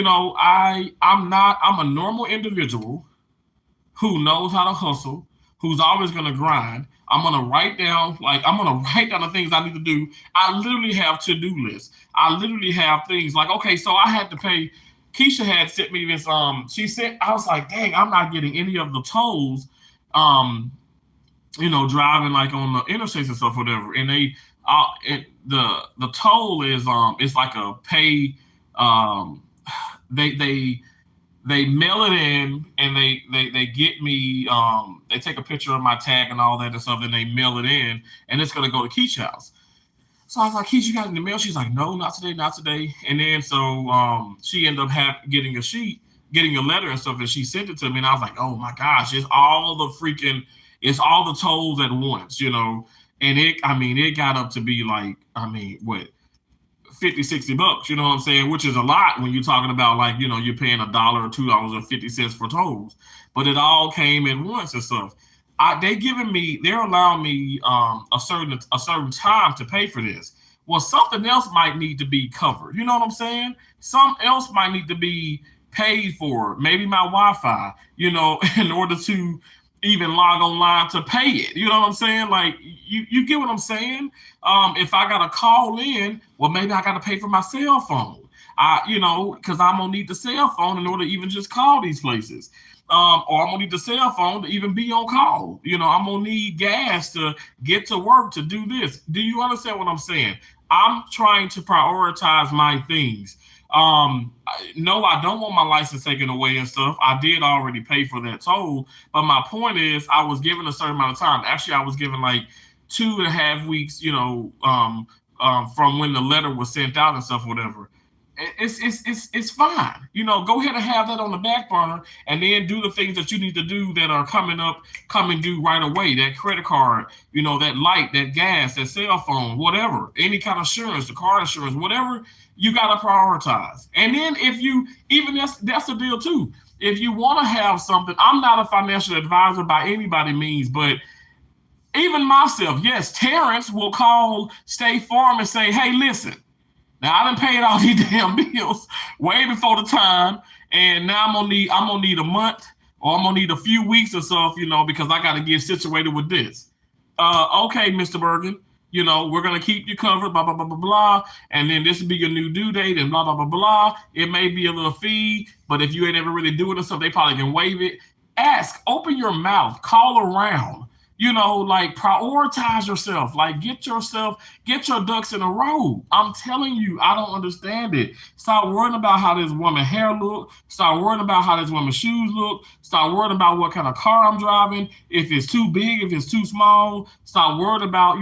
I'm a normal individual who knows how to hustle, who's always gonna grind. I'm gonna write down the things I need to do. I literally have to-do lists. I literally have things like, okay, so I had to pay. Keisha had sent me this. She said, I was like, dang, I'm not getting any of the tolls. Driving like on the interstates and stuff, whatever. And the toll is it's like a pay. They mail it in and they get me. They take a picture of my tag and all that and stuff, and they mail it in, and it's gonna go to Keisha's house. So I was like, Keisha, you got it in the mail? She's like, no, not today, not today. And then so she ended up getting a letter and stuff, and she sent it to me, and I was like, oh my gosh, it's all the tolls at once, and it got up to be like, what, $50-$60, you know what I'm saying, which is a lot when you're talking about like, you're paying $1 or $2.50 for tolls, but it all came at once and stuff. They're allowing me a certain time to pay for this. Well, something else might need to be covered. You know what I'm saying? Something else might need to be paid for. Maybe my Wi-Fi, in order to even log online to pay it. You know what I'm saying? Like, you get what I'm saying? If I got to call in, well, maybe I got to pay for my cell phone. Because I'm going to need the cell phone in order to even just call these places. Or I'm going to need the cell phone to even be on call. I'm going to need gas to get to work to do this. Do you understand what I'm saying? I'm trying to prioritize my things. No, I don't want my license taken away and stuff. I did already pay for that toll. But my point is, I was given a certain amount of time. Actually, I was given like 2.5 weeks, from when the letter was sent out and stuff, whatever. It's fine. Go ahead and have that on the back burner and then do the things that you need to do that are coming due right away. That credit card, that light, that gas, that cell phone, whatever, any kind of insurance, the car insurance, whatever, you got to prioritize. And then that's the deal too. If you want to have something, I'm not a financial advisor by anybody means, but even myself, yes, Terrence will call State Farm and say, hey, listen, now I done paid all these damn bills way before the time, and now I'm gonna need a month, or I'm gonna need a few weeks or so, because I got to get situated with this. Okay, Mr. Bergen, we're gonna keep you covered, blah blah blah blah blah, and then this will be your new due date, and blah blah blah blah. It may be a little fee, but if you ain't ever really doing it, so they probably can waive it. Ask, open your mouth, call around. Like prioritize yourself, like get your ducks in a row. I'm telling you, I don't understand it. Stop worrying about how this woman's hair look. Stop worrying about how this woman's shoes look. Stop worrying about what kind of car I'm driving. If it's too big, if it's too small. Stop worrying about,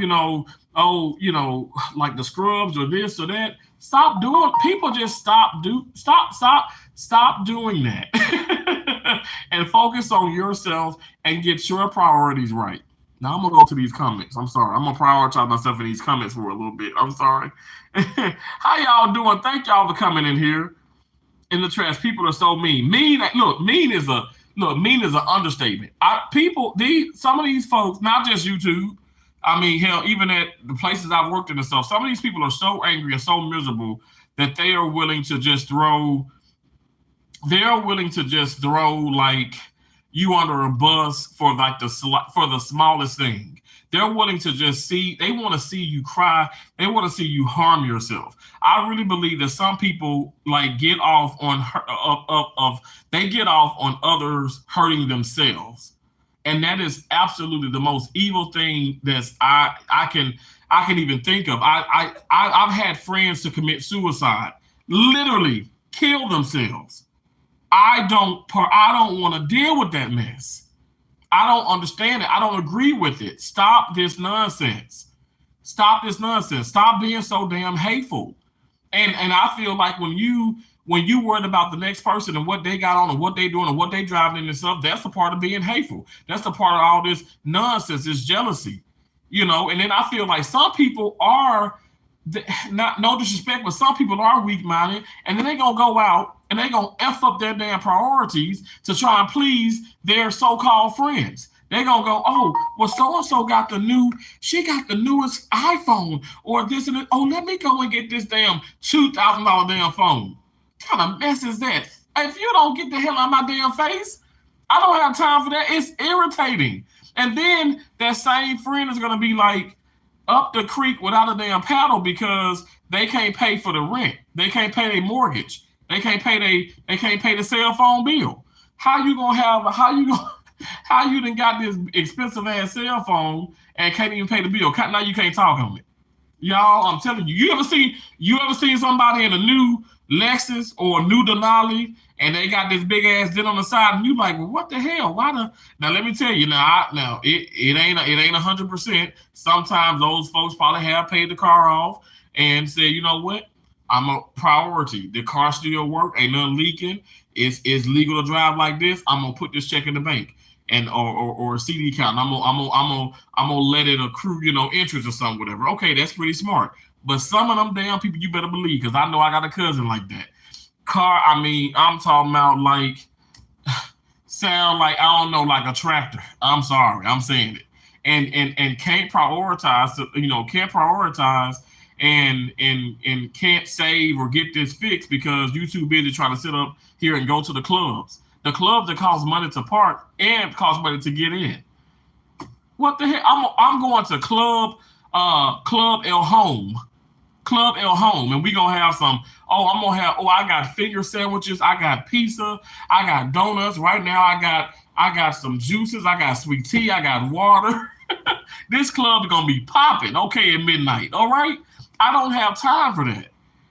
like the scrubs or this or that. Stop doing, people just stop doing that. And focus on yourself and get your priorities right. Now I'm gonna go to these comments. I'm sorry. I'm gonna prioritize myself in these comments for a little bit. I'm sorry. How y'all doing? Thank y'all for coming in here. In the trash, people are so mean. Mean is an understatement. Some of these folks, not just YouTube. Hell, even at the places I've worked in and stuff. Some of these people are so angry and so miserable that they are willing to just throw. They're willing to just throw like you under a bus for like for the smallest thing. They're willing to just they want to see you cry. They want to see you harm yourself. I really believe that some people like get off on they get off on others hurting themselves. And that is absolutely the most evil thing that's I can even think of. I've had friends to commit suicide, literally kill themselves. I don't want to deal with that mess. I don't understand it. I don't agree with it. Stop this nonsense. Stop this nonsense. Stop being so damn hateful. And I feel like when you worried about the next person and what they got on and what they doing and what they driving in and stuff, that's a part of being hateful. That's the part of all this nonsense, this jealousy, And then I feel like some people are, not no disrespect, but some people are weak-minded, and then they gonna go out and they gonna F up their damn priorities to try and please their so-called friends. They're gonna go, oh, well, so-and-so got the newest iPhone or this and that. Oh, let me go and get this damn $2,000 damn phone. What kind of mess is that? If you don't get the hell out of my damn face, I don't have time for that. It's irritating. And then that same friend is gonna be like up the creek without a damn paddle because they can't pay for the rent. They can't pay their mortgage. They can't pay the cell phone bill. How you done got this expensive ass cell phone and can't even pay the bill? Now you can't talk on it. Y'all, I'm telling you, you ever seen somebody in a new Lexus or a new Denali and they got this big ass dent on the side and you like, well, what the hell? Now let me tell you, it ain't 100%. Sometimes those folks probably have paid the car off and said, you know what? I'm a priority. The car still work, ain't nothing leaking. It's legal to drive like this. I'm gonna put this check in the bank and or a CD account. I'm gonna let it accrue, interest or something, whatever. Okay, that's pretty smart. But some of them damn people, you better believe, because I know I got a cousin like that. I'm talking about like sound like I don't know, like a tractor. I'm sorry, I'm saying it, and can't prioritize. Can't prioritize. And can't save or get this fixed because you're too busy trying to sit up here and go to the clubs. The clubs that cost money to park and cost money to get in. What the hell? I'm going to Club El Home. Club El Home. And we gonna have I got finger sandwiches, I got pizza, I got donuts. Right now I got some juices, I got sweet tea, I got water. This club is gonna be popping, okay, at midnight. All right. I don't have time for that.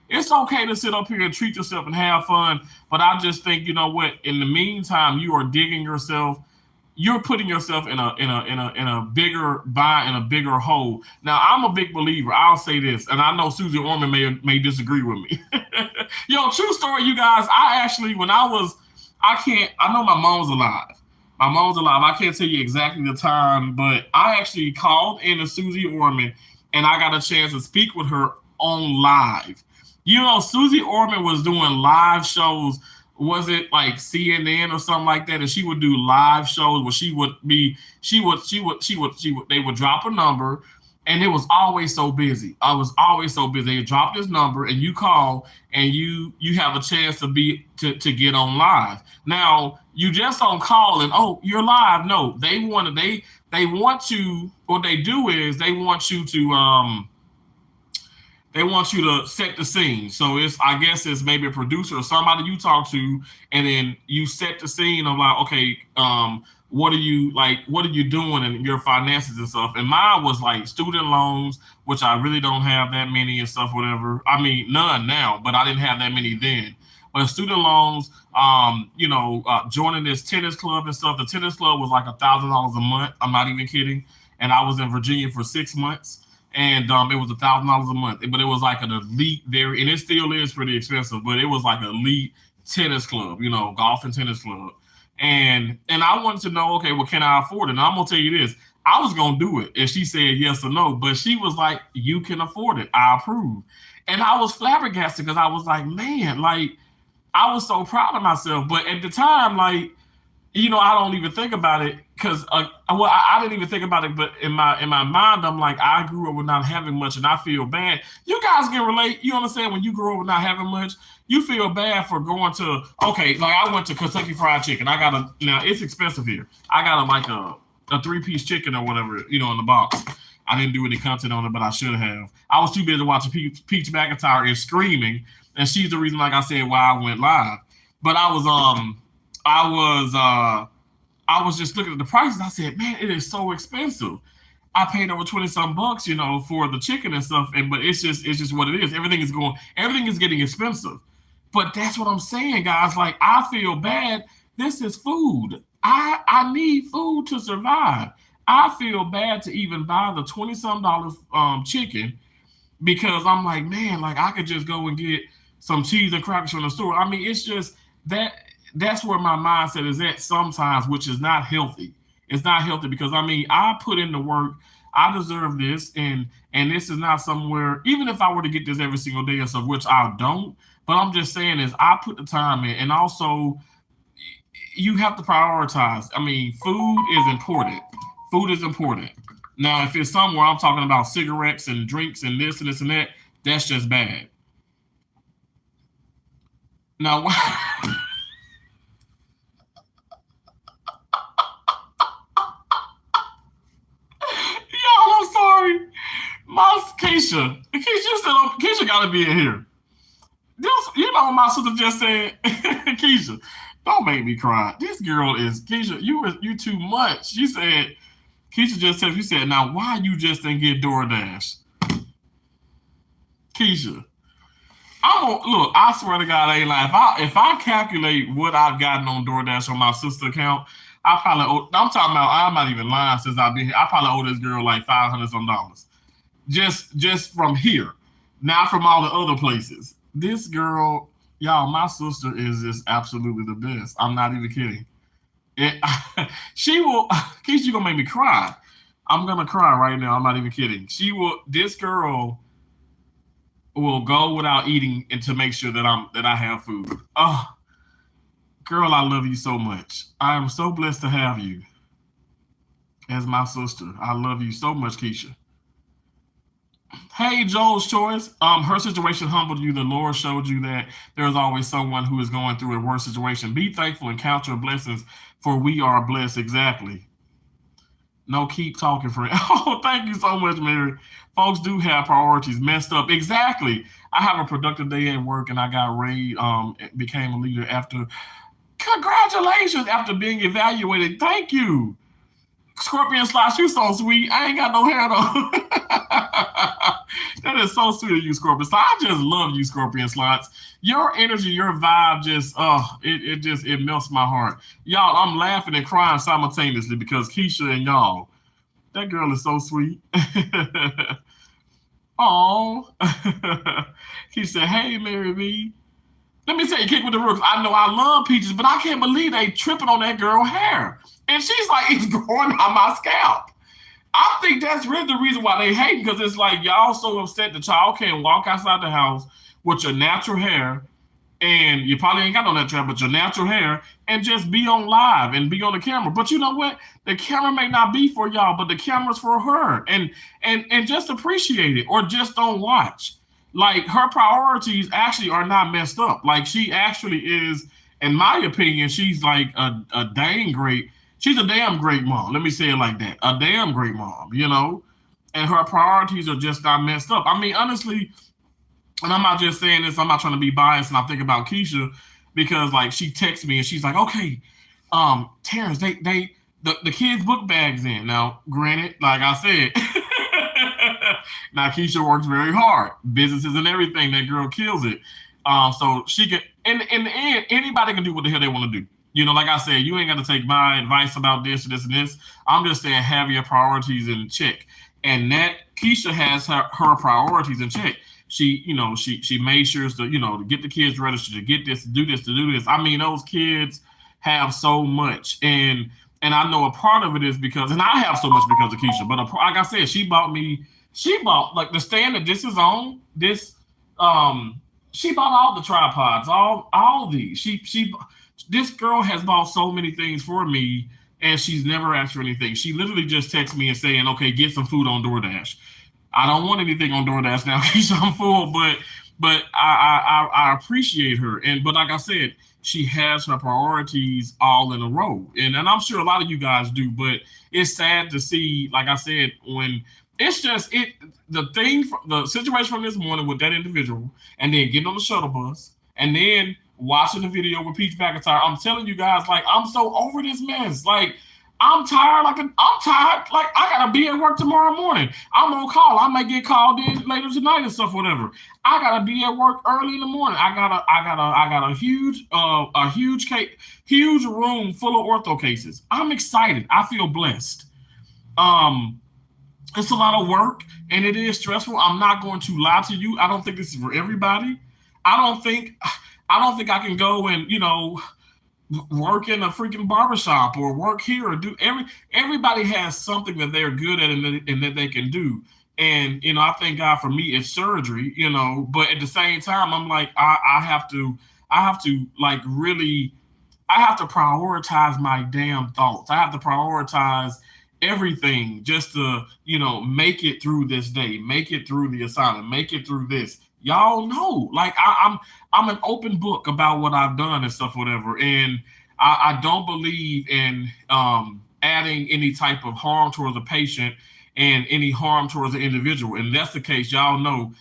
It's okay to sit up here and treat yourself and have fun, but I just think, you know what? In the meantime, you are digging yourself. You're putting yourself in a bigger hole. Know, I'm a big believer. I'll say this, and I know Susie Orman may disagree with me. True story, you guys. I know my mom's alive. My mom's alive. I can't tell you exactly the time, but I actually called in to Susie Orman. And I got a chance to speak with her on live. Susie Orman was doing live shows. Was it like CNN or something like that? And she would do live shows where they would drop a number and it was always so busy. I was always so busy. They drop this number and you call and you have a chance to get on live. Now, you just don't call and, oh, you're live. No, they want to, what they do is they want you to set the scene. So I guess it's maybe a producer or somebody you talk to, and then you set the scene of like, okay, what are you doing in your finances and stuff? And mine was like student loans, which I really don't have that many and stuff, whatever. I mean, none now, but I didn't have that many then. But student loans, joining this tennis club and stuff. The tennis club was like $1,000 a month. I'm not even kidding. And I was in Virginia for 6 months, and it was $1,000 a month. But it was like an elite, and it still is pretty expensive. But it was like an elite tennis club, golf and tennis club. And I wanted to know, okay, well, can I afford it? And I'm gonna tell you this: I was gonna do it if she said yes or no. But she was like, "You can afford it. I approve." And I was flabbergasted because I was like, man, like. I was so proud of myself. But at the time, I don't even think about it. because well, I didn't even think about it, but in my mind, I'm like, I grew up with not having much, and I feel bad. You guys can relate. You understand when you grow up with not having much, you feel bad for going to okay. Like I went to Kentucky Fried Chicken. I got a now it's expensive here. I got a 3-piece chicken or whatever in the box. I didn't do any content on it, but I should have. I was too busy watching Peach McIntyre and screaming, and she's the reason, like I said, why I went live. But I was I was just looking at the prices. I said, man, it is so expensive. I paid over 20 some bucks, for the chicken and stuff. And but it's just what it is. Everything is getting expensive. But that's what I'm saying, guys. Like I feel bad. This is food. I need food to survive. I feel bad to even buy the 20 some dollars chicken because I'm like, man, like I could just go and get some cheese and crackers from the store. I mean, it's just that's where my mindset is at sometimes, which is not healthy. It's not healthy because I mean, I put in the work. I deserve this, and this is not somewhere. Even if I were to get this every single day or so, which I don't, but I'm just saying is I put the time in, and also you have to prioritize. I mean, food is important. Food is important. Now, if it's somewhere I'm talking about cigarettes and drinks and this and this and that, that's just bad. Now, y'all, I'm sorry. My Keisha gotta be in here. My sister just said, Keisha, don't make me cry. This girl is Keisha. You too much. She said, Keisha just said, she said, now why you just didn't get DoorDash, Keisha? Look. I swear to God, I ain't lying. If I calculate what I've gotten on DoorDash on my sister account, I'm talking about. I'm not even lying. Since I've been here, I probably owe this girl like $500 some dollars, just from here, not from all the other places. This girl, y'all, my sister is just absolutely the best. I'm not even kidding. It, she will. Keisha, you gonna make me cry. I'm gonna cry right now. I'm not even kidding. She will. This girl will go without eating and to make sure that I have food. Oh, girl, I love you so much. I am so blessed to have you as my sister. I love you so much, Keisha. Hey, Joel's choice. Her situation humbled you. The Lord showed you that there is always someone who is going through a worse situation. Be thankful and count your blessings, for we are blessed. Exactly. No, keep talking, friend. Oh, thank you so much, Mary. Folks do have priorities messed up. Exactly. I have a productive day at work, and I got raised. Became a leader after. Congratulations after being evaluated. Thank you. Scorpion Slots, you so sweet. I ain't got no hair though. That is so sweet of you, Scorpion Slots. I just love you, Scorpion Slots. Your energy, your vibe just, it melts my heart. Y'all, I'm laughing and crying simultaneously because Keisha and y'all, that girl is so sweet. Oh, he said, hey, Mary B. Let me tell you, Kick with the Rooks. I know I love Peaches, but I can't believe they tripping on that girl hair. And she's like, it's growing on my scalp. I think that's really the reason why they hate, because it's like y'all so upset that y'all can't walk outside the house with your natural hair, and you probably ain't got no natural hair, but your natural hair, and just be on live and be on the camera. But you know what? The camera may not be for y'all, but the camera's for her. And just appreciate it, or just don't watch. Like, her priorities actually are not messed up. Like, she actually is, in my opinion, she's like a dang great. She's a damn great mom. Let me say it like that. A damn great mom, and her priorities are just not messed up. I mean, honestly, and I'm not just saying this, I'm not trying to be biased, and I think about Keisha because, like, she texts me and she's like, okay, Terrence, the kids' book bags in. Now, granted, like I said, now Keisha works very hard. Businesses and everything, that girl kills it. So she can, in the end, anybody can do what the hell they want to do. Like I said, you ain't got to take my advice about this, and this. I'm just saying, have your priorities in check. And that Keisha has her priorities in check. She made sure to get the kids registered, to get this, to do this, to do this. I mean, those kids have so much, and I know a part of it is because, and I have so much because of Keisha. But like I said, she bought like the stand that this is on. She bought all the tripods, all these. This girl has bought so many things for me and she's never asked for anything. She literally just texts me and saying, "Okay, get some food on DoorDash." I don't want anything on DoorDash now because I'm full, but I appreciate her. And but like I said, she has her priorities all in a row, and I'm sure a lot of you guys do. But it's sad to see, like I said, when it's just it the situation from this morning with that individual, and then getting on the shuttle bus, and then watching the video with Peach McIntyre. I'm telling you guys, like I'm so over this mess. Like I'm tired. I'm tired. Like I gotta be at work tomorrow morning. I'm on call. I might get called in later tonight and stuff, whatever. I gotta be at work early in the morning. I got a huge room full of ortho cases. I'm excited. I feel blessed. Um, it's a lot of work and it is stressful. I'm not going to lie to you. I don't think this is for everybody. I don't think I can go and work in a freaking barbershop or work here or do everybody has something that they're good at and that they can do. And I thank God for me it's surgery, but at the same time I'm like I have to like really I have to prioritize my damn thoughts. I have to prioritize everything just to, make it through this day, make it through the assignment, make it through this. Y'all know, like I'm an open book about what I've done and stuff, whatever. And I don't believe in adding any type of harm towards a patient and any harm towards the individual. And that's the case, y'all know.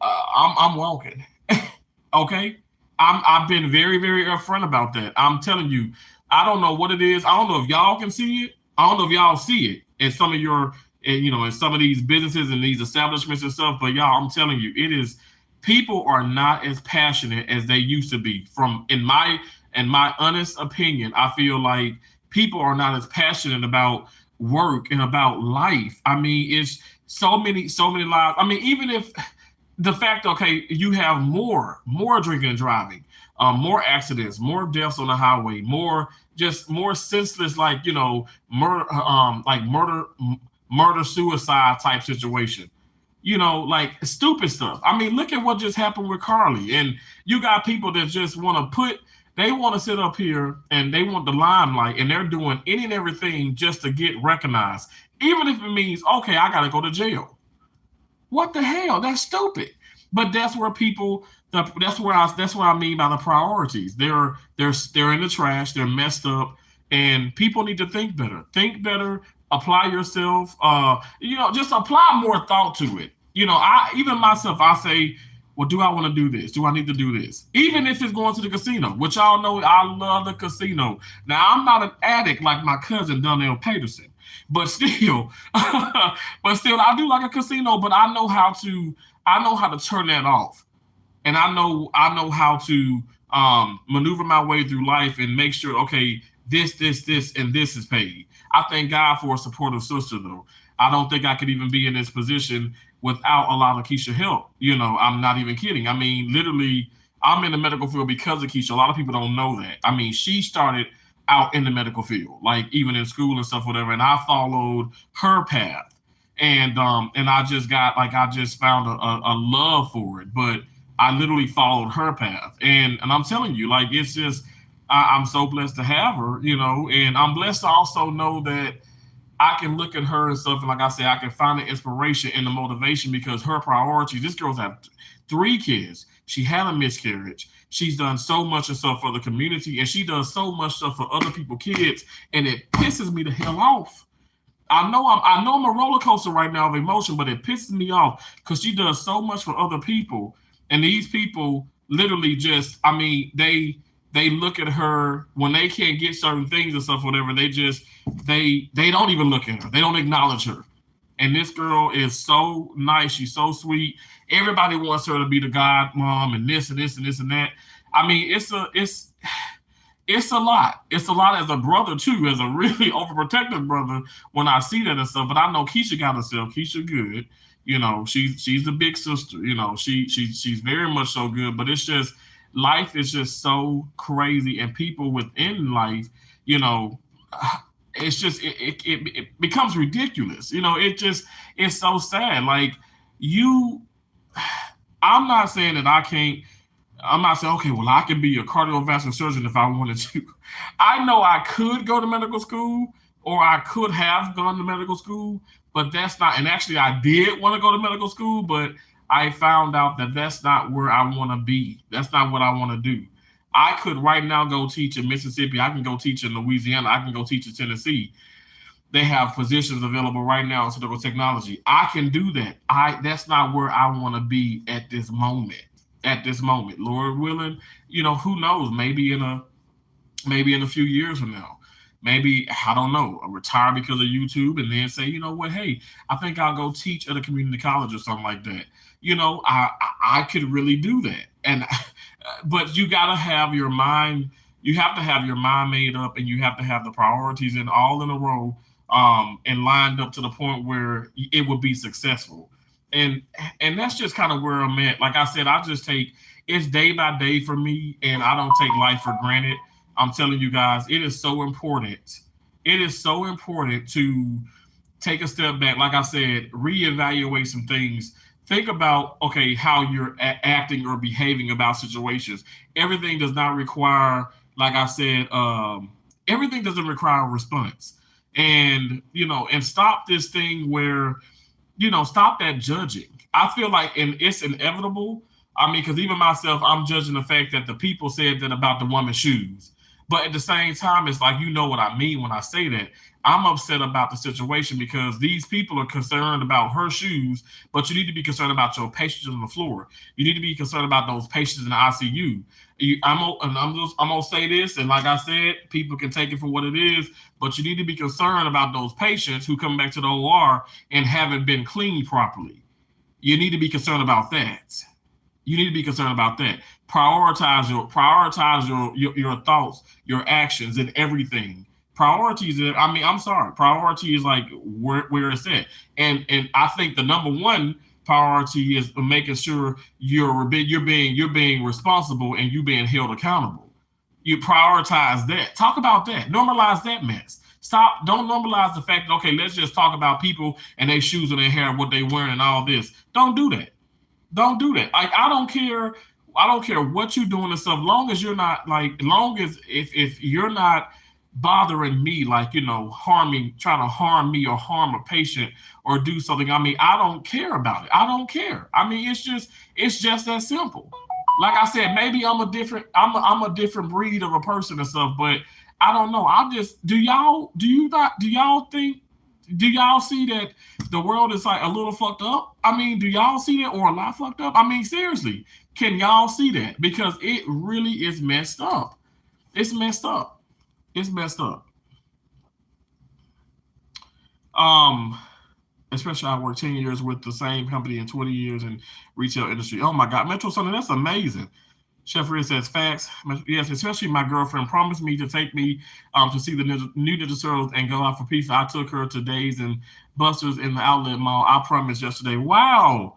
I'm walking. Okay, I've been very, very upfront about that. I'm telling you, I don't know what it is. I don't know if y'all can see it. I don't know if y'all see it in some of your, in some of these businesses and these establishments and stuff. But y'all, I'm telling you, it is. People are not as passionate as they used to be. In my honest opinion, I feel like people are not as passionate about work and about life. I mean, it's so many lives. I mean, even if the fact, okay, you have more drinking and driving, more accidents, more deaths on the highway, more senseless, like murder suicide type situation. Like stupid stuff. I mean, look at what just happened with Carly. And you got people that just want to sit up here and they want the limelight and they're doing any and everything just to get recognized, even if it means, okay, I got to go to jail. What the hell? That's stupid. But that's where that's what I mean by the priorities. They're in the trash. They're messed up, and people need to think better. Think better. Apply yourself. Just apply more thought to it. I say, well, do I want to do this? Do I need to do this? Even if it's going to the casino, which y'all know I love the casino. Now, I'm not an addict like my cousin Donnell Peterson, but still, I do like a casino, but I know how to turn that off. And I know how to maneuver my way through life and make sure, okay, this, and this is paid. I thank God for a supportive sister, though. I don't think I could even be in this position without a lot of Keisha help. I'm not even kidding. I mean, literally, I'm in the medical field because of Keisha. A lot of people don't know that. I mean, she started out in the medical field, like even in school and stuff, whatever. And I followed her path. And I just found a love for it. But I literally followed her path. And I'm telling you, like, it's just, I'm so blessed to have her, and I'm blessed to also know that I can look at her and stuff, and like I said, I can find the inspiration and the motivation because her priorities. This girl's had 3 kids. She had a miscarriage. She's done so much and stuff for the community, and she does so much stuff for other people's kids, and it pisses me the hell off. I know I'm a roller coaster right now of emotion, but it pisses me off because she does so much for other people, and these people literally just, I mean, they look at her when they can't get certain things and stuff, whatever. They don't even look at her. They don't acknowledge her. And this girl is so nice. She's so sweet. Everybody wants her to be the god mom and this and this and this and that. I mean, it's a lot. It's a lot as a brother too, as a really overprotective brother when I see that and stuff. But I know Keisha got herself. Keisha good. She's the big sister. She's very much so good. But it's just, life is just so crazy, and people within life, it's just it becomes ridiculous. It's so sad. Like I'm not saying that I can't I'm not saying, okay, well, I could be a cardiovascular surgeon if I wanted to. I know I could go to medical school or I could have gone to medical school, but that's not, and actually I did want to go to medical school, but I found out that that's not where I want to be. That's not what I want to do. I could right now go teach in Mississippi. I can go teach in Louisiana. I can go teach in Tennessee. They have positions available right now in surgical technology. I can do that. That's not where I want to be at this moment. At this moment, Lord willing, who knows? Maybe in a few years from now, maybe I don't know, retire because of YouTube, and then say, you know what? Hey, I think I'll go teach at a community college or something like that. I could really do that, and but you gotta have your mind. You have to have your mind made up, and you have to have the priorities in all in a row, and lined up to the point where it would be successful. And and that's just kind of where I'm at. Like I said, I just take it's day by day for me, and I don't take life for granted. I'm telling you guys, it is so important. It is so important to take a step back. Like I said, reevaluate some things. Think about, okay, how you're acting or behaving about situations. Everything does not require, like I said, everything doesn't require a response. And stop this thing where, stop that judging. I feel like, and it's inevitable. I mean, because even myself, I'm judging the fact that the people said that about the woman's shoes. But at the same time, it's like, you know what I mean when I say that. I'm upset about the situation because these people are concerned about her shoes, but you need to be concerned about your patients on the floor. You need to be concerned about those patients in the ICU. I'm gonna say this, and like I said, people can take it for what it is, but you need to be concerned about those patients who come back to the OR and haven't been cleaned properly. You need to be concerned about that. You need to be concerned about that. Prioritize your thoughts, your actions, and everything. Priorities. I mean, I'm sorry. Priority is like where it's at, and I think the number one priority is making sure you're being responsible and you being held accountable. You prioritize that. Talk about that. Normalize that mess. Stop. Don't normalize the fact that, okay, let's just talk about people and their shoes and their hair, what they wearing, and all this. Don't do that. Don't do that. Like, I don't care. I don't care what you're doing and stuff. Long as you're not, like, long as if you're not bothering me, like, trying to harm me or harm a patient or do something. I mean, I don't care about it. I don't care. I mean, it's just that simple. Like I said, maybe I'm a different breed of a person and stuff, but I don't know. I just do y'all think do y'all see that the world is like a little fucked up? I mean, do y'all see that, or a lot fucked up? I mean, seriously, can y'all see that? Because it really is messed up. It's messed up. It's messed up. Um, Especially I worked 10 years with the same company and 20 years in retail industry. Oh my God, Metro Sunday, that's amazing. Chef Red says facts. Yes, especially my girlfriend promised me to take me to see the new Ninja Turtles and go out for pizza. I took her to Days and Buster's in the outlet mall. I promised yesterday. Wow.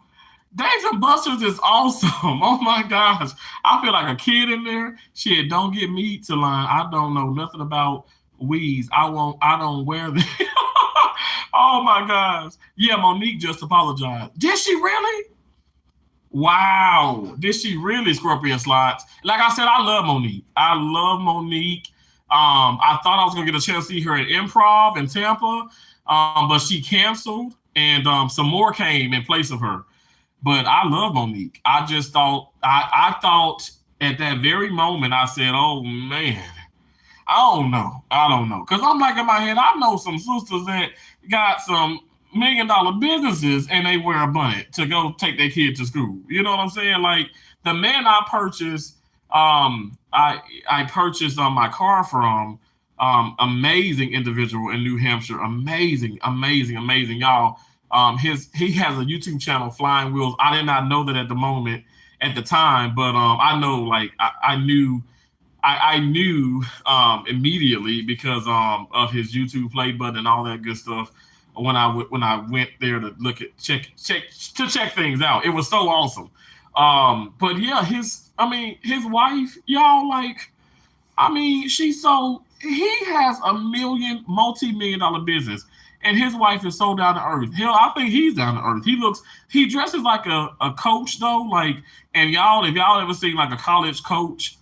Days and Buster's is awesome. Oh my gosh. I feel like a kid in there. Shit, don't get me to line. I don't know nothing about weeds. I don't wear them. Oh my gosh. Yeah, Monique just apologized. Did she really? Wow. Did she really, Scorpion Slots? Like I said, I love Monique. I love Monique. I thought I was gonna get a chance to see her at Improv in Tampa, but she canceled, and some more came in place of her. But I love Monique. I just thought I thought at that very moment I said, "Oh man, I don't know," because I'm like in my head, I know some sisters that got some $1 million businesses and they wear a bonnet to go take their kid to school. You know what I'm saying? Like the man I purchased, I purchased my car from, amazing individual in New Hampshire, amazing, amazing, amazing, y'all. He has a YouTube channel, Flying Wheels. I did not know that at the moment, at the time, but I know, like I knew. I knew immediately because of his YouTube play button and all that good stuff when I went there to check things out. It was so awesome. But yeah, his wife, y'all, like, I mean, she's so he has a multi-million dollar business, and his wife is so down to earth. Hell, I think he's down to earth. He dresses like a coach though. Like, and y'all, if y'all ever seen like a college coach,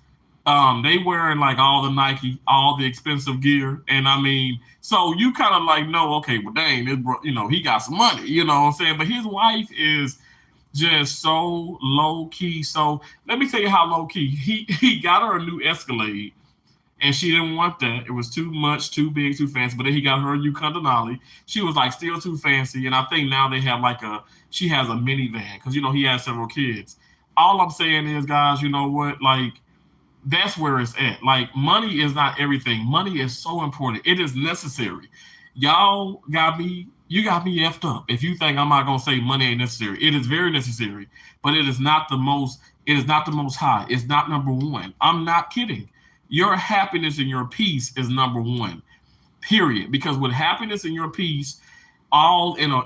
they wearing like all the Nike, all the expensive gear, and I mean, so you kind of like know, okay, well, dang, this bro, he got some money, you know what I'm saying? But his wife is just so low key. So let me tell you how low key he got her a new Escalade, and she didn't want that. It was too much, too big, too fancy. But then he got her a Yukon Denali. She was like still too fancy, and I think now they have like she has a minivan because he has several kids. All I'm saying is, guys, you know what? Like, that's where it's at. Like, money is not everything. Money is so important. It is necessary. Y'all got me. You got me effed up. If you think I'm not gonna say money ain't necessary, it is very necessary. But it is not the most. It is not the most high. It's not number one. I'm not kidding. Your happiness and your peace is number one. Period. Because with happiness and your peace, all in a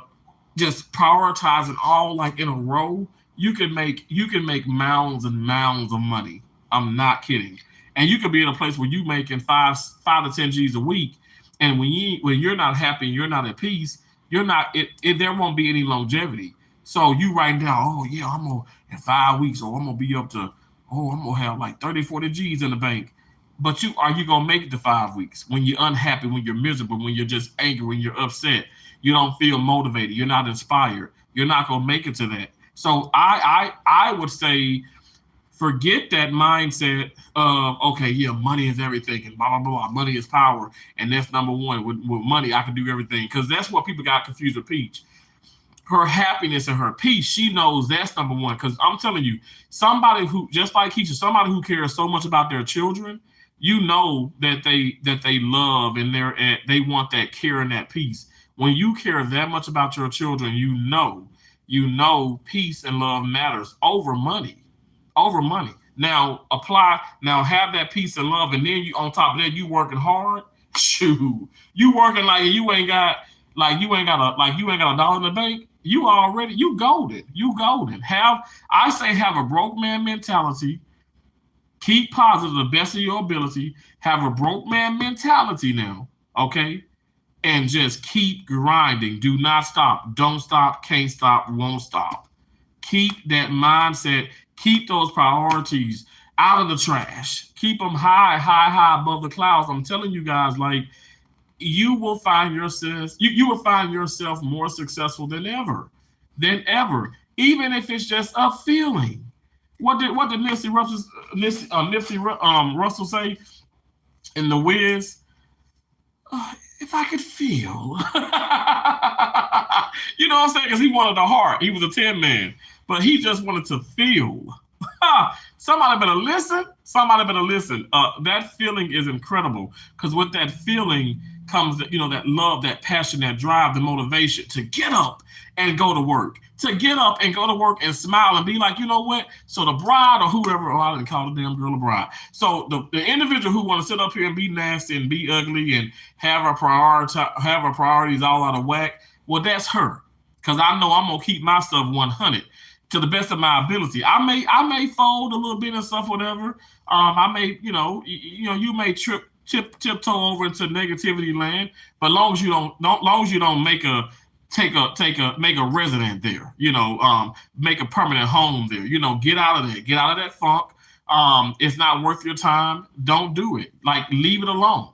just prioritizing all like in a row, you can make mounds and mounds of money. I'm not kidding. And you could be in a place where you making five to 10 G's a week, and when you're not happy and you're not at peace, you're not there won't be any longevity. So you write down, oh yeah, I'm gonna in 5 weeks, or I'm gonna be up to, oh, I'm gonna have like 30, 40 G's in the bank. But are you gonna make it to 5 weeks when you're unhappy, when you're miserable, when you're just angry, when you're upset, you don't feel motivated, you're not inspired, you're not gonna make it to that. So I would say forget that mindset of, okay, yeah, money is everything and blah blah blah. Money is power, and that's number one. With money, I can do everything, because that's what people got confused with Peach. Her happiness and her peace, she knows that's number one. Because I'm telling you, somebody who just like Keisha, somebody who cares so much about their children, that they love, and they want that care and that peace. When you care that much about your children, peace and love matters over money, over money. Now have that peace and love, and then you on top of that, you working hard. Shoot, you working like you ain't got a dollar in the bank. You golden. You golden. Have a broke man mentality. Keep positive the best of your ability. Have a broke man mentality now. Okay. And just keep grinding. Do not stop. Don't stop. Can't stop. Won't stop. Keep that mindset. Keep those priorities out of the trash. Keep them high, high, high above the clouds. I'm telling you guys, like, you will find yourself, you will find yourself more successful than ever, even if it's just a feeling. What did Nipsey Russell say in The Wiz? If I could feel, you know what I'm saying? Because he wanted the heart. He was a 10 man, but he just wanted to feel. Somebody better listen. Somebody better listen. That feeling is incredible, because with that feeling comes, that love, that passion, that drive, the motivation to get up and go to work, and smile and be like, you know what? So the bride, or whoever, I didn't call the damn girl a bride. So the individual who want to sit up here and be nasty and be ugly and have her priorities all out of whack, well, that's her. Because I know I'm gonna keep my stuff 100 to the best of my ability. I may fold a little bit and stuff, whatever. I may, you may tiptoe over into negativity land, but long as you don't make a resident there, make a permanent home there, get out of there, get out of that funk. It's not worth your time. Don't do it. Like, leave it alone.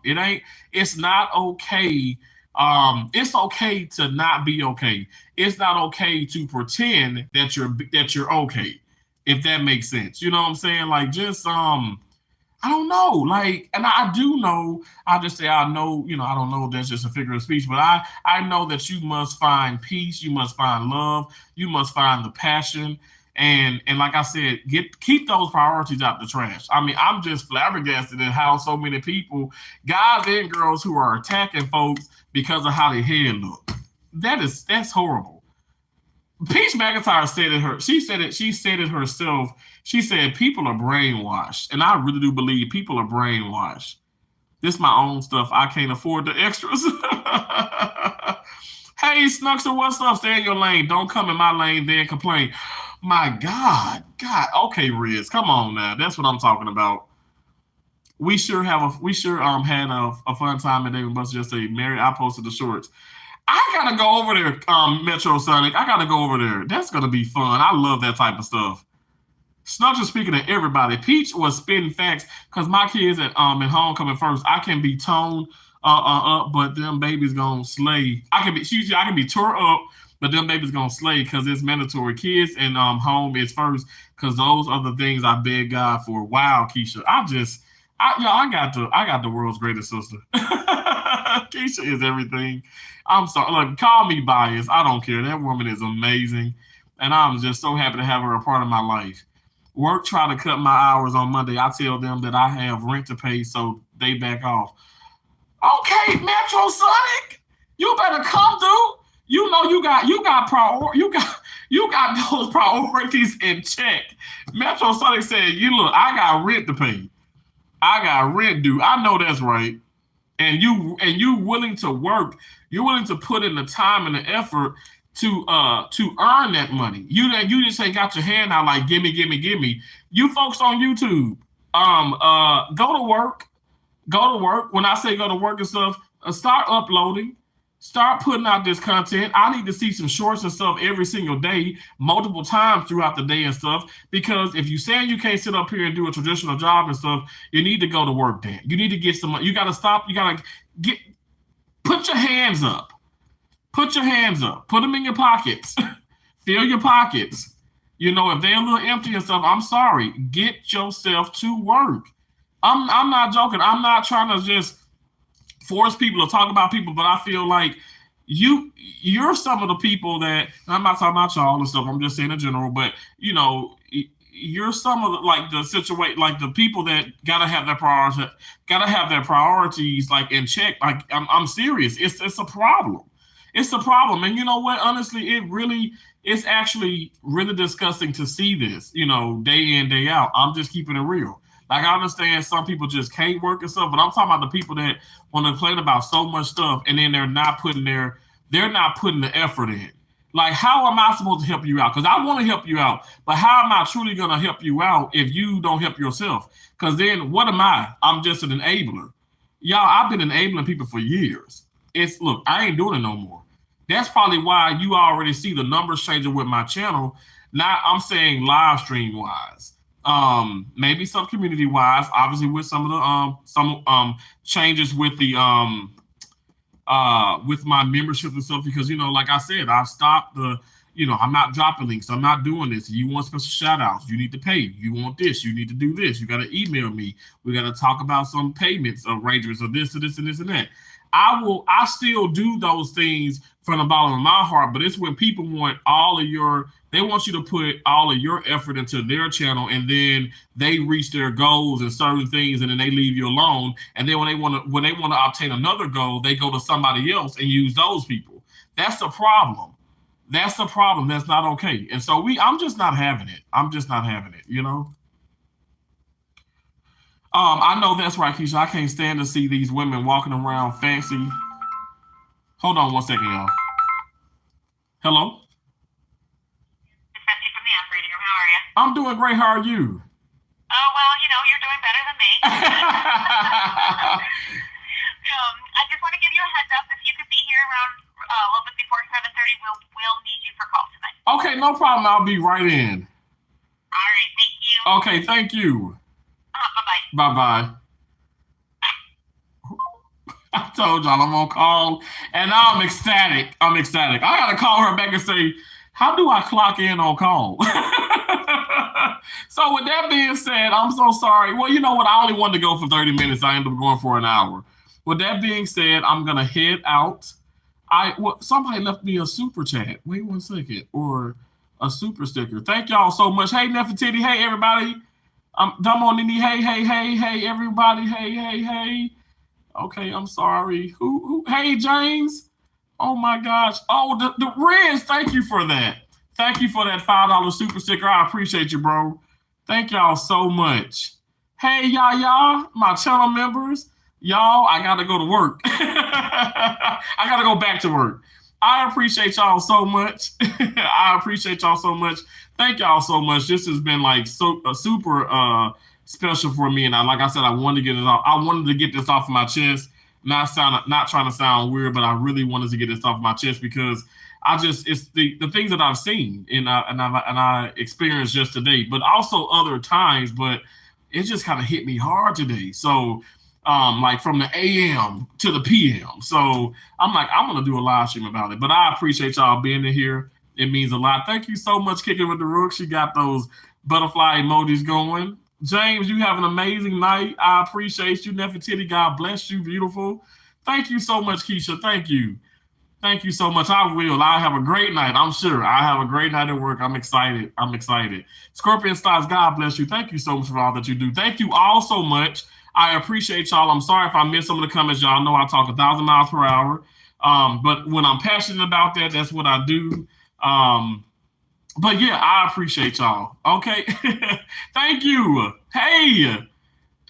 It's not okay. It's okay to not be okay. It's not okay to pretend that you're okay, if that makes sense. You know what I'm saying? Like, just I don't know. Like, and I do know, I just say I know, I don't know if that's just a figure of speech, but I know that you must find peace, you must find love, you must find the passion. And like I said, keep those priorities out the trash. I mean, I'm just flabbergasted at how so many people, guys and girls, who are attacking folks because of how their hair look. That's horrible. Peach McIntyre said it. She said it herself. She said people are brainwashed, and I really do believe people are brainwashed. This is my own stuff. I can't afford the extras. Hey, Snuxer, what's up? Stay in your lane. Don't come in my lane then complain. My God. Okay, Riz, come on now. That's what I'm talking about. We sure had a fun time at Dave and Buster's yesterday. Mary, I posted the shorts. I gotta go over there, Metro Sonic. I gotta go over there. That's gonna be fun. I love that type of stuff. Snuggle speaking to everybody. Peach was spitting facts because my kids at homecoming first. I can be toned up, but them babies gonna slay. I can be tore up, but them babies gonna slay because it's mandatory. Kids and home is first because those are the things I beg God for. Wow, Keisha, I got the world's greatest sister. Keisha is everything. I'm sorry. Look, call me biased. I don't care. That woman is amazing, and I'm just so happy to have her a part of my life. Work try to cut my hours on Monday. I tell them that I have rent to pay, so they back off. Okay, Metro Sonic, you better come through. You know you got those priorities in check. Metro Sonic said, look, I got rent to pay. I got rent due. I know that's right. And you willing to work. You're willing to put in the time and the effort to earn that money. You just ain't got your hand out like gimme. You folks on YouTube, go to work. Go to work. When I say go to work and stuff, start uploading. Start putting out this content. I need to see some shorts and stuff every single day, multiple times throughout the day and stuff. Because if you say you can't sit up here and do a traditional job and stuff, you need to go to work then. You need to get some, you got to stop. You got to put your hands up. Put your hands up. Put them in your pockets. Fill your pockets. If they're a little empty and stuff, I'm sorry. Get yourself to work. I'm not joking. I'm not trying to just force people to talk about people, but I feel like you're some of the people that, I'm not talking about y'all and stuff, I'm just saying in general, but you're some of the situation, like the people that gotta have their priorities like in check. Like I'm serious. It's a problem. It's a problem. And you know what? Honestly, it's actually really disgusting to see this, day in, day out. I'm just keeping it real. Like, I understand some people just can't work and stuff, but I'm talking about the people that want to complain about so much stuff and then they're not putting the effort in. Like, how am I supposed to help you out? Because I want to help you out, but how am I truly going to help you out if you don't help yourself? Because then what am I? I'm just an enabler. Y'all, I've been enabling people for years. Look, I ain't doing it no more. That's probably why you already see the numbers changing with my channel. Now I'm saying live stream wise. Maybe some community wise, obviously with some of the changes with the with my membership and stuff, because like I said, I've stopped I'm not dropping links, I'm not doing this. You want special shout outs, you need to pay. You want this, you need to do this, you got to email me, we got to talk about some payments arrangements of this and this and this and that. I still do those things from the bottom of my heart, but it's when people want they want you to put all of your effort into their channel, and then they reach their goals and certain things, and then they leave you alone. And then when they want to obtain another goal, they go to somebody else and use those people. That's the problem. That's the problem. That's not okay. And so I'm just not having it. I'm just not having it, I know that's right, Keisha. I can't stand to see these women walking around fancy. Hold on one second, y'all. Hello? It's Betsy from the operating room. How are you? I'm doing great. How are you? Oh, well, you're doing better than me. I just want to give you a heads up. If you could be here around a little bit before 7:30, we'll need you for call tonight. Okay, no problem. I'll be right in. All right, thank you. Okay, thank you. Bye-bye. Bye-bye. I told y'all I'm on call, and I'm ecstatic. I got to call her back and say, how do I clock in on call? So with that being said, I'm so sorry. Well, you know what? I only wanted to go for 30 minutes. I ended up going for an hour. With that being said, I'm going to head out. Somebody left me a super chat. Wait 1 second. Or a super sticker. Thank y'all so much. Hey, Nefertiti. Hey, everybody. Dumbo Nini. Hey, everybody. Hey. Okay, I'm sorry. Who? Hey, James. Oh, my gosh. Oh, the Riz. Thank you for that. Thank you for that $5 super sticker. I appreciate you, bro. Thank y'all so much. Hey, y'all, my channel members. Y'all, I got to go to work. I got to go back to work. I appreciate y'all so much. I appreciate y'all so much. Thank y'all so much. This has been like super special for me. And like I said, I wanted to get it off. I wanted to get this off my chest. Not trying to sound weird, but I really wanted to get this off my chest because it's the things that I've seen and I experienced just today, but also other times. But it just kind of hit me hard today. So like from the AM to the PM. So I'm like, I'm gonna do a live stream about it. But I appreciate y'all being in here. It means a lot. Thank you so much, Kicking with the Rooks. You got those butterfly emojis going. James, you have an amazing night. I appreciate you. Nefertiti, God bless you. Beautiful. Thank you so much, Keisha. Thank you. Thank you so much. I will. I'll have a great night. I'm sure. I have a great night at work. I'm excited. Scorpion Stars, God bless you. Thank you so much for all that you do. Thank you all so much. I appreciate y'all. I'm sorry if I missed some of the comments. Y'all know I talk 1,000 miles per hour. But when I'm passionate about that, that's what I do. But yeah, I appreciate y'all. Okay. Thank you. Hey,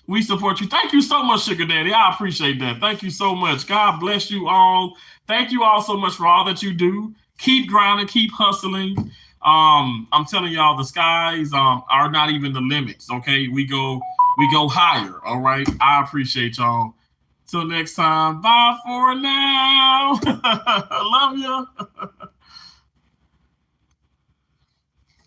we support you. Thank you so much, Sugar Daddy. I appreciate that. Thank you so much. God bless you all. Thank you all so much for all that you do. Keep grinding, keep hustling. I'm telling y'all, the skies are not even the limits. Okay. We go higher. All right. I appreciate y'all. Till next time. Bye for now. I love you.